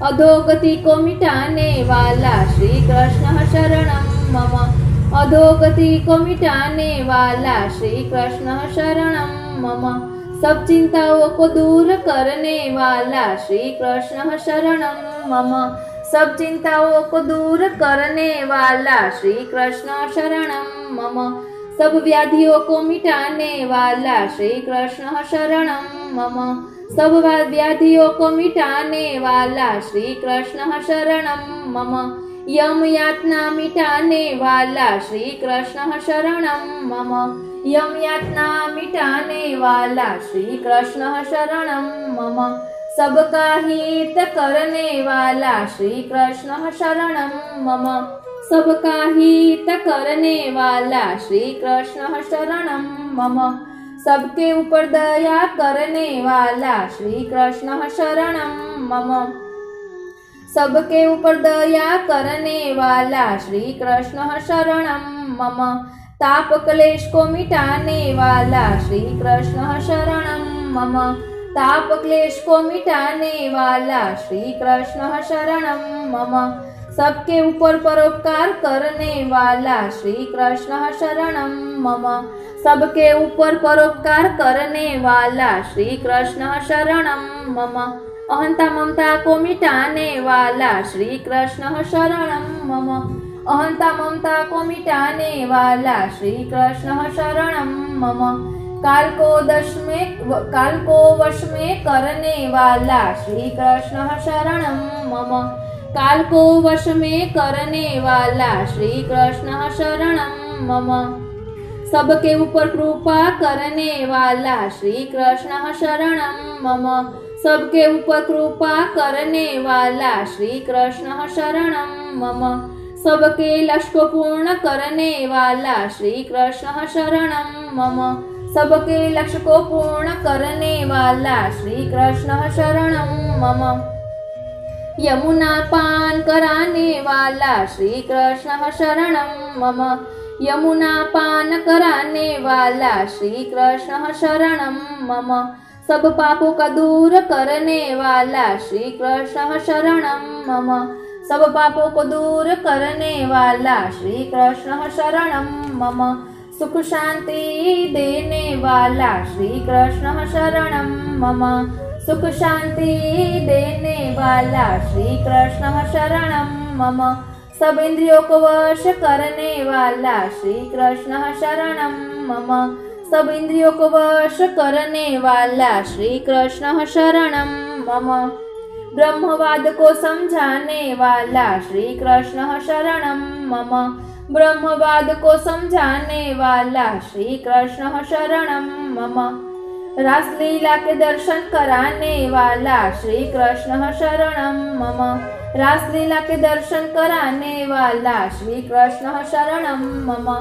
अधोगति को मिटाने वाला श्री कृष्ण शरणं मम। अधोगति को मिटाने वाला श्री कृष्ण शरणं मम। सब चिंताओं को दूर करने वाला श्री कृष्ण शरणं मम। सब चिंताओं को दूर करने वाला श्री कृष्ण शरणं मम। सब व्याधियों को मिटाने वाला श्री कृष्ण शरणं मम। सब व्याधियों को मिटाने वाला श्री कृष्ण शरणं मम। यम यातना मिटाने वाला श्री कृष्ण शरणं मम। यम यातना मिटाने वाला श्री कृष्ण शरणं मम। सबका हित करने वाला श्री कृष्ण शरणं मम। सबका हित करने वाला श्री कृष्ण शरणं मम। सबके ऊपर दया करने वाला श्री कृष्ण शरणं मम। सबके ऊपर दया करने वाला श्री कृष्ण शरणं मम। ताप क्लेश को मिटाने वाला श्री कृष्ण शरणं मम। ताप क्लेश को मिटाने वाला श्री कृष्ण शरणं मम। सबके ऊपर परोपकार करने वाला श्री कृष्ण शरणं मम। सबके ऊपर परोपकार करने वाला श्री कृष्ण शरणं मम। अहंता ममता को मिटाने वाला श्री कृष्ण शरणं मम। अहंता ममता को मिटाने वाला श्री कृष्ण शरणं मम। काल को वश में करने वाला श्री कृष्ण शरणं मम। काल को वश में करने वाला श्री कृष्ण शरणं मम। सबके ऊपर कृपा करने वाला श्री कृष्ण शरणं मम। सबके ऊपर कृपा करने वाला श्री कृष्ण शरणं मम। सबके लक्ष्य को पूर्ण करने वाला श्री कृष्ण शरणं मम। सबके लक्ष्य को पूर्ण करने वाला श्री कृष्ण शरणं मम। यमुना पान कराने वाला श्री कृष्ण शरणं मम। यमुना पान कराने वाला श्री कृष्ण शरणं मम। सब पापों का दूर करने वाला श्री कृष्ण शरणं मम। सब पापों को दूर करने वाला श्री कृष्ण शरणं मम। सुख शांति देने वाला श्री कृष्ण शरणं मम। सुख शांति देने वाला श्री कृष्ण शरणं मम। सब इंद्रियों को वश करने वाला श्री कृष्ण शरणं मम। सब इंद्रियों को वश करने वाला श्री कृष्ण शरणं मम। ब्रह्मवाद को समझाने वाला श्री कृष्ण शरणं मम। ब्रह्मवाद को समझाने वाला श्री कृष्ण शरणं मम। रासलीला के दर्शन कराने वाला श्री कृष्ण शरणं मम। रासलीला के दर्शन कराने वाला श्री कृष्ण शरणं मम।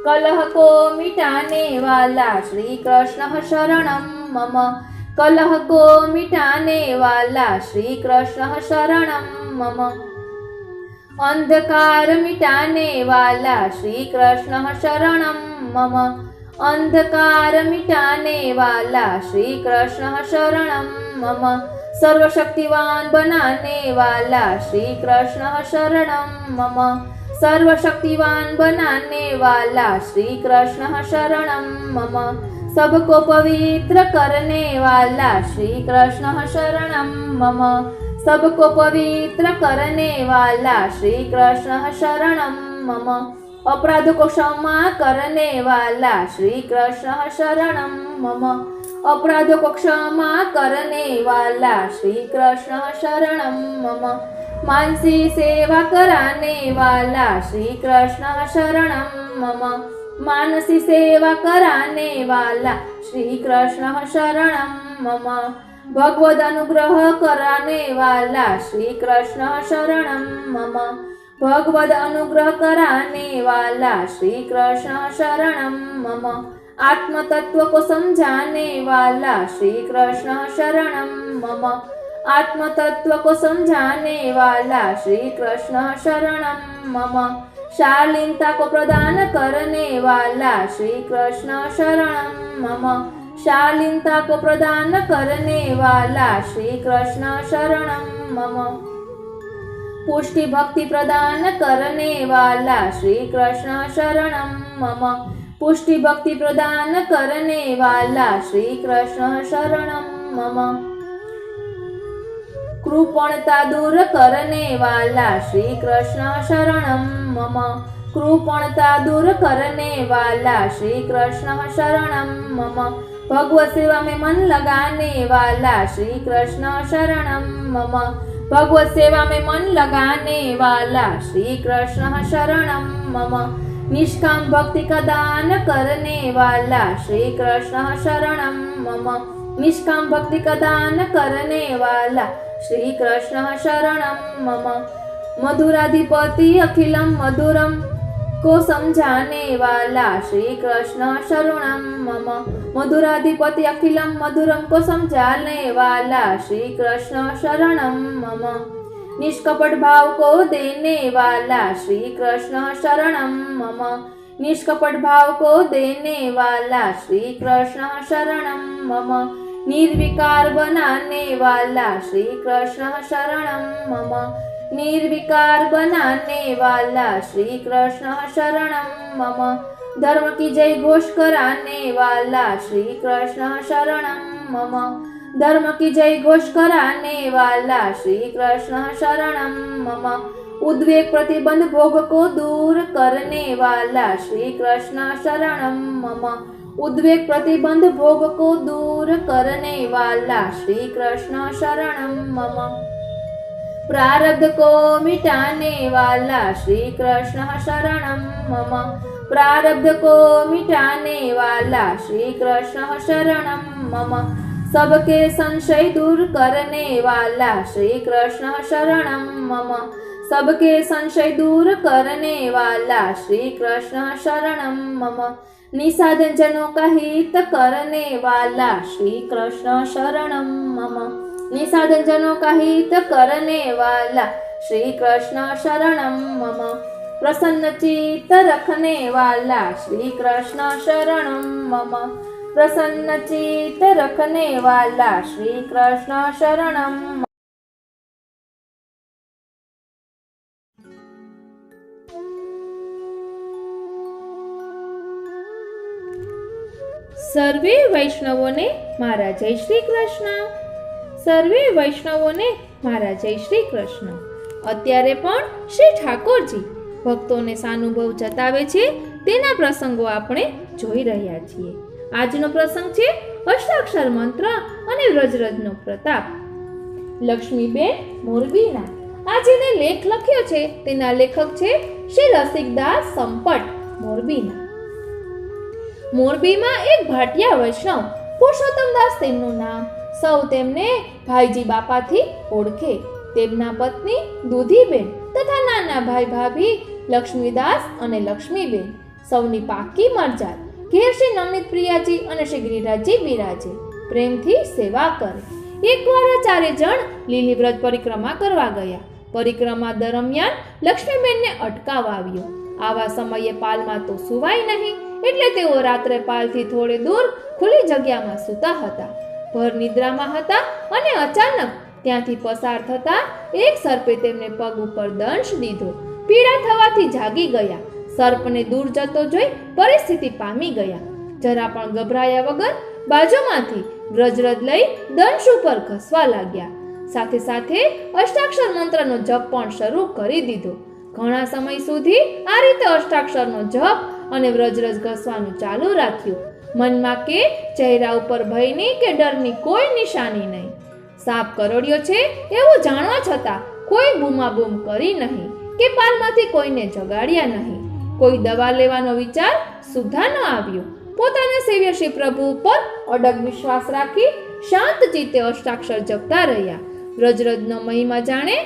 कलह को मिटाने वाला श्री कृष्ण शरणं मम। कलह को मिटाने वाला श्री कृष्ण शरणं मम। अंधकार मिटाने वाला श्री कृष्ण शरणं मम। अंधकार मिटाने वाला श्री कृष्ण शरणं मम। सर्वशक्तिवान बनाने वाला श्री कृष्ण शरणं मम। सर्वशक्तिवान बनाने वाला श्री कृष्ण शरणं मम। सबको पवित्र करने वाला श्री कृष्ण शरणं मम। सबको पवित्र करने वाला श्री कृष्ण शरणं मम। अपराध को क्षमा करने वाला श्री कृष्ण शरणं मम। अपराधों को क्षमा करने वाला श्री कृष्ण शरणम मम। मानसी सेवा कराने वाला श्री कृष्ण शरणम मम। मानसी सेवा कराने वाला श्री कृष्ण शरणम मम। भगवद अनुग्रह कराने वाला श्री कृष्ण शरणम मम। भगवद अनुग्रह कराने वाला श्री कृष्ण शरणम मम। आत्म तत्व को समझाने वाला श्री कृष्ण शरणम मम। आत्म तत्व को समझाने वाला श्री कृष्ण शरणम मम। शालीनता को प्रदान करने वाला श्री कृष्ण शरणम मम। शालीनता को प्रदान करने वाला श्री कृष्ण शरणम मम। पुष्टि भक्ति प्रदान करने वाला श्री कृष्ण शरणम मम। पुष्टि भक्ति प्रदान करने वाला श्री कृष्ण शरणम मम। कृपणता दूर करने वाला श्री कृष्ण शरणम मम। कृपणता दूर करने वाला श्री कृष्ण शरणम मम। भगवत सेवा में मन लगाने वाला श्री कृष्ण शरणम मम। भगवत सेवा में मन लगाने वाला श्री कृष्ण शरणम मम। निष्काम भक्ति का दान करने वाला श्री कृष्ण शरणम मम। निष्काम भक्ति का दान करने वाला श्री कृष्ण शरणम मम। मधुराधिपति अखिलम मधुरम को समझाने वाला श्री कृष्ण शरणम मम। मधुराधिपति अखिलम मधुरम को समझाने वाला श्री कृष्ण शरणम मम। निष्कपट भाव को देने वाला श्री कृष्ण शरणम मम। निष्कपट भाव को देने वाला श्री कृष्ण शरणम मम। निर्विकार बनाने वाला श्री कृष्ण शरणम मम। निर्विकार बनाने वाला श्री कृष्ण शरणम मम। धर्म की जय घोष कराने वाला श्री कृष्ण शरणम मम। धर्म की जय घोष कराने वाला श्री कृष्ण शरणम मम। उद्वेग प्रतिबंध भोग को दूर करने वाला श्री कृष्ण शरणम मम। उद्वेग प्रतिबंध भोग को दूर करने वाला श्री कृष्ण शरणम मम। प्रारब्ध को मिटाने वाला श्री कृष्ण शरणम मम। प्रारब्ध को मिटाने वाला श्री कृष्ण शरणम मम। सबके संशय दूर करने वाला श्री कृष्ण शरणम मम। सबके संशय दूर करने वाला श्री कृष्ण शरणम मम। निसाधन जनों का हित करने वाला श्री कृष्ण शरणम मम। निसाधन जनों का हित करने वाला श्री कृष्ण शरणम मम। प्रसन्न चित्त रखने वाला श्री कृष्ण शरणम मम। प्रसन्न चित्त रखने वाला श्री कृष्ण शरणम। સર્વે વૈષ્ણવોને મારા જય શ્રી કૃષ્ણ. સર્વે વૈષ્ણવોને મારા જય શ્રી કૃષ્ણ. અત્યારે પણ શ્રી ઠાકોરજી ભક્તોને સાનુભવ જતાવે છે તેના પ્રસંગો આપણે જોઈ રહ્યા છીએ. આજનો પ્રસંગ છે અષ્ટાક્ષર મંત્ર અને વ્રજરજનો પ્રતાપ. લક્ષ્મીબેન મોરબીના આ જેને લેખ લખ્યો છે તેના લેખક છે શ્રી રસિકદાસ સંપટ મોરબીના. મોરબીમાં એક ભાટિયા વૈષ્ણવ પુરુષોત્તમદાસ તેમનું નામ. સૌ તેમને ભાઈજી બાપાથી ઓળખે. તેમના પત્ની દૂધીબેન તથા નાના ભાઈ ભાભી લક્ષ્મીદાસ અને લક્ષ્મીબેન સૌની પાકી મરજાદ ઘેર શ્રી નવનીત પ્રિયાજી અને શ્રી ગિરિરાજજી બિરાજે. પ્રેમથી સેવા કરે. એકવાર આ ચારે જણ લીલી વ્રત પરિક્રમા કરવા ગયા. પરિક્રમા દરમિયાન લક્ષ્મીબેનને અટકાવ આવ્યો. આવા સમયે પાલમાં તો સુવાય નહીં, એટલે તેઓ રાત્રે પાલથી થોડે દૂર ખુલ્લી જગ્યામાં સૂતા હતા. ભર નિદ્રામાં હતા અને અચાનક ત્યાંથી પસાર થતા એક સર્પે તેમને પગ ઉપર દંશ દીધો. પીડા થવાથી જાગી ગયા. સર્પને દૂર જતો જોઈ પરિસ્થિતિ પામી ગયા. જરા પણ ગભરાયા વગર બાજુમાંથી વ્રજરજ લઈ દંશ ઉપર ઘસવા લાગ્યા. સાથે સાથે અષ્ટાક્ષર મંત્રનો જપ પણ શરૂ કરી દીધો. ઘણા સમય સુધી આ રીતે અષ્ટાક્ષરનો જપ અને વ્રજરજ ઘસવાનું ચાલુ રાખ્યું. મનમાં કે ચહેરા ઉપર ભયની કે ડરની કોઈ નિશાની નહીં. સાપ કરડ્યો છે એવું જાણવા છતાં કોઈ બૂમાબૂમ કરી નહીં કે પાલમાંથી કોઈને જગાડ્યા નહીં. કોઈ દવા લેવાનો વિચાર સુદ્ધા ન આવ્યો. પોતાના સેવ્ય શ્રી પ્રભુ ઉપર અડગ વિશ્વાસ રાખી શાંત ચિત્તે અષ્ટાક્ષર જપતા રહ્યા. વ્રજરજનો મહિમા જાણે.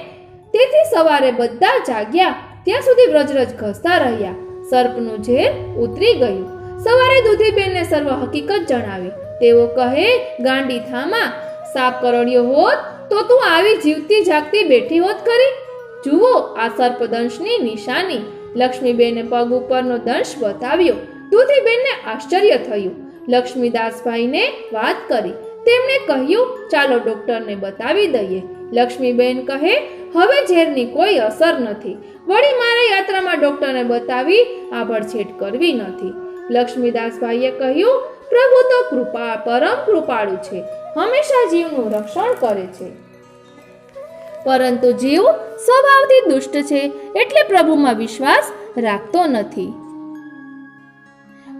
તેથી સવારે બધા જાગ્યા ત્યાં સુધી વ્રજરજ ઘસતા રહ્યા. સર્પનું ઝેર ઉતરી ગયું. સવારે દૂધીબેનને સર્વ હકીકત જણાવી. તેઓ કહે, ગાંડી થામા, સાપ કરડ્યો હોત તો તું આવી જીવતી જાગતી બેઠી હોત ખરી. જુઓ આ સર્પદંશની નિશાની. લક્ષ્મીબેને પગ ઉપરનો દંશ બતાવ્યો. દૂધીબેનને આશ્ચર્ય થયું. લક્ષ્મીદાસભાઈને વાત કરી. તેમણે કહ્યું, ચાલો ડોક્ટરને બતાવી દઈએ. લક્ષ્મીબેન કહે, હવે ઝેરની કોઈ અસર નથી. વળી મારે યાત્રામાં ડોક્ટરને બતાવી આભડછેડ કરવી નથી. લક્ષ્મીદાસભાઈએ કહ્યું, પ્રભુ તો પરમ કૃપાળુ છે, હંમેશા જીવનું રક્ષણ કરે છે. પરંતુ જીવ સ્વભાવથી દુષ્ટ છે, એટલે પ્રભુમાં વિશ્વાસ રાખતો નથી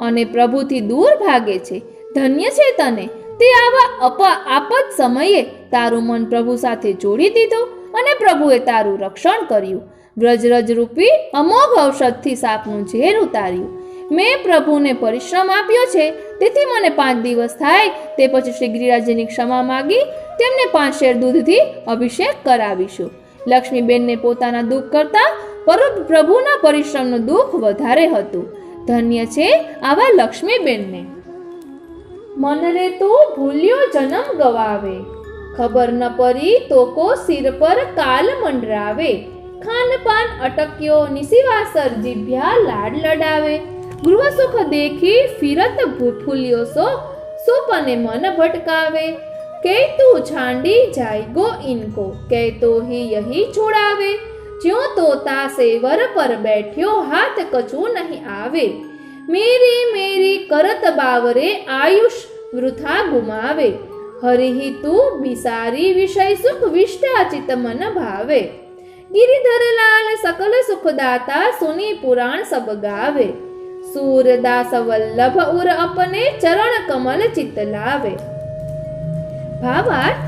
અને પ્રભુથી દૂર ભાગે છે. ધન્ય છે તને, તે આવા આપત સમયે તારું મન પ્રભુ સાથે જોડી દીધું અને પ્રભુએ તારું રક્ષણ કર્યું. વ્રજરજ રૂપી અમોઘ ઔષધથી સાપનું ઝેર ઉતાર્યું. મેં પ્રભુને પરિશ્રમ આપ્યો છે, તેથી મને 5 દિવસ થાય તે પછી શ્રી ગિરિરાજની ક્ષમા માગી તેમને 5 શેર દૂધથી અભિષેક કરાવીશું. લક્ષ્મીબેનને પોતાના દુઃખ કરતા પ્રભુના પરિશ્રમનું દુઃખ વધારે હતું. ધન્ય છે આવા લક્ષ્મીબેનને. મન રે તો ભૂલ્યો જન્મ ગવાવે, ખબર ન પડી તો કો સિર પર કાલ મંડરાવે. ખાનપાન અટક્યો નિશિવાસર જીભ્યા લાડ લડાવે. ગૃહ સુખ દેખી ફિરત ફૂલ્યો સોપને મન ભટકાવે. કે તું છાંડી જાય ગો ઇनको, કે તો હી યહી છોડાવે. જ્યો તો તાસે વર પર બેઠ્યો હાથ કછું નહીં આવે. મેરી મેરી કરત બાવરે આયુષ વૃથા ગુમાવે. હરિહી તું બિસારી વિષય સુખ વિષ્ટા ચિત મન ભાવે. गिरिधर लाल सकल सुखदाता सुनी पुराण सब गावे. सूरदास वल्लभ उर अपने चरण कमल चित लावे. भावार्थ,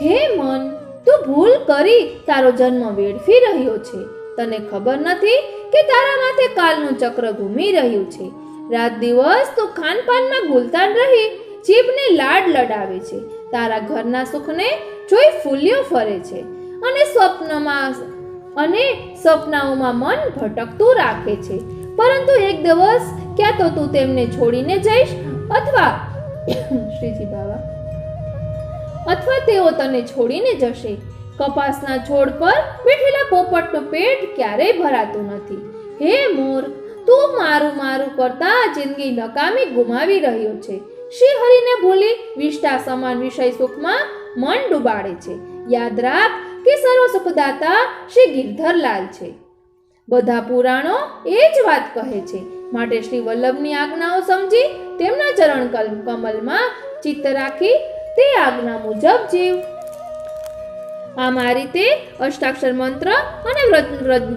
हे मन, તું ભૂલ કરી તારો જન્મ વેડફી રહ્યો છે. તને ખબર નથી કે તારા માથે કાલનું ચક્ર ઘૂમી રહ્યું છે. રાત દિવસ તું ખાનપાનમાં ગુલતાન રહી જીભને લાડ લડાવે છે. તારા ઘરના સુખને જોઈ ફૂલ્યો ફરે છે અને સપનાઓમાં મન ભટકતું રાખે છે. પરંતુ એક દિવસ ક્યાં તો તું તેમને છોડીને જઈશ અથવા શ્રીજી બાબા અથવા તેઓ તને છોડીને જશે. કપાસના છોડ પર બેઠેલા પોપટનું પેટ ક્યારેય ભરાતું નથી. હે મૂર્ખ, તું મારું કરતા જિંદગી નકામી ગુમાવી રહ્યો છે. શ્રી હરિને ભૂલી વિષ્ટા સમાન વિષય સુખમાં મન ડૂબાડે છે. યાદ રાખ કે સર્વ સુખદાતા શ્રી ગિરધરલાલ છે. બધા પુરાણો એ જ વાત કહે છે. માટે શ્રી વલ્લભની આજ્ઞાઓ સમજી તેમના ચરણ કમલમાં ચિત્ત રાખી તે આજ્ઞા મુજબ જીવ. આમ આ રીતે અષ્ટાક્ષર મંત્ર અને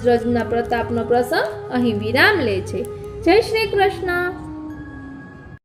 વ્રજના પ્રતાપનો પ્રસંગ અહીં વિરામ લે છે. જય શ્રી કૃષ્ણ.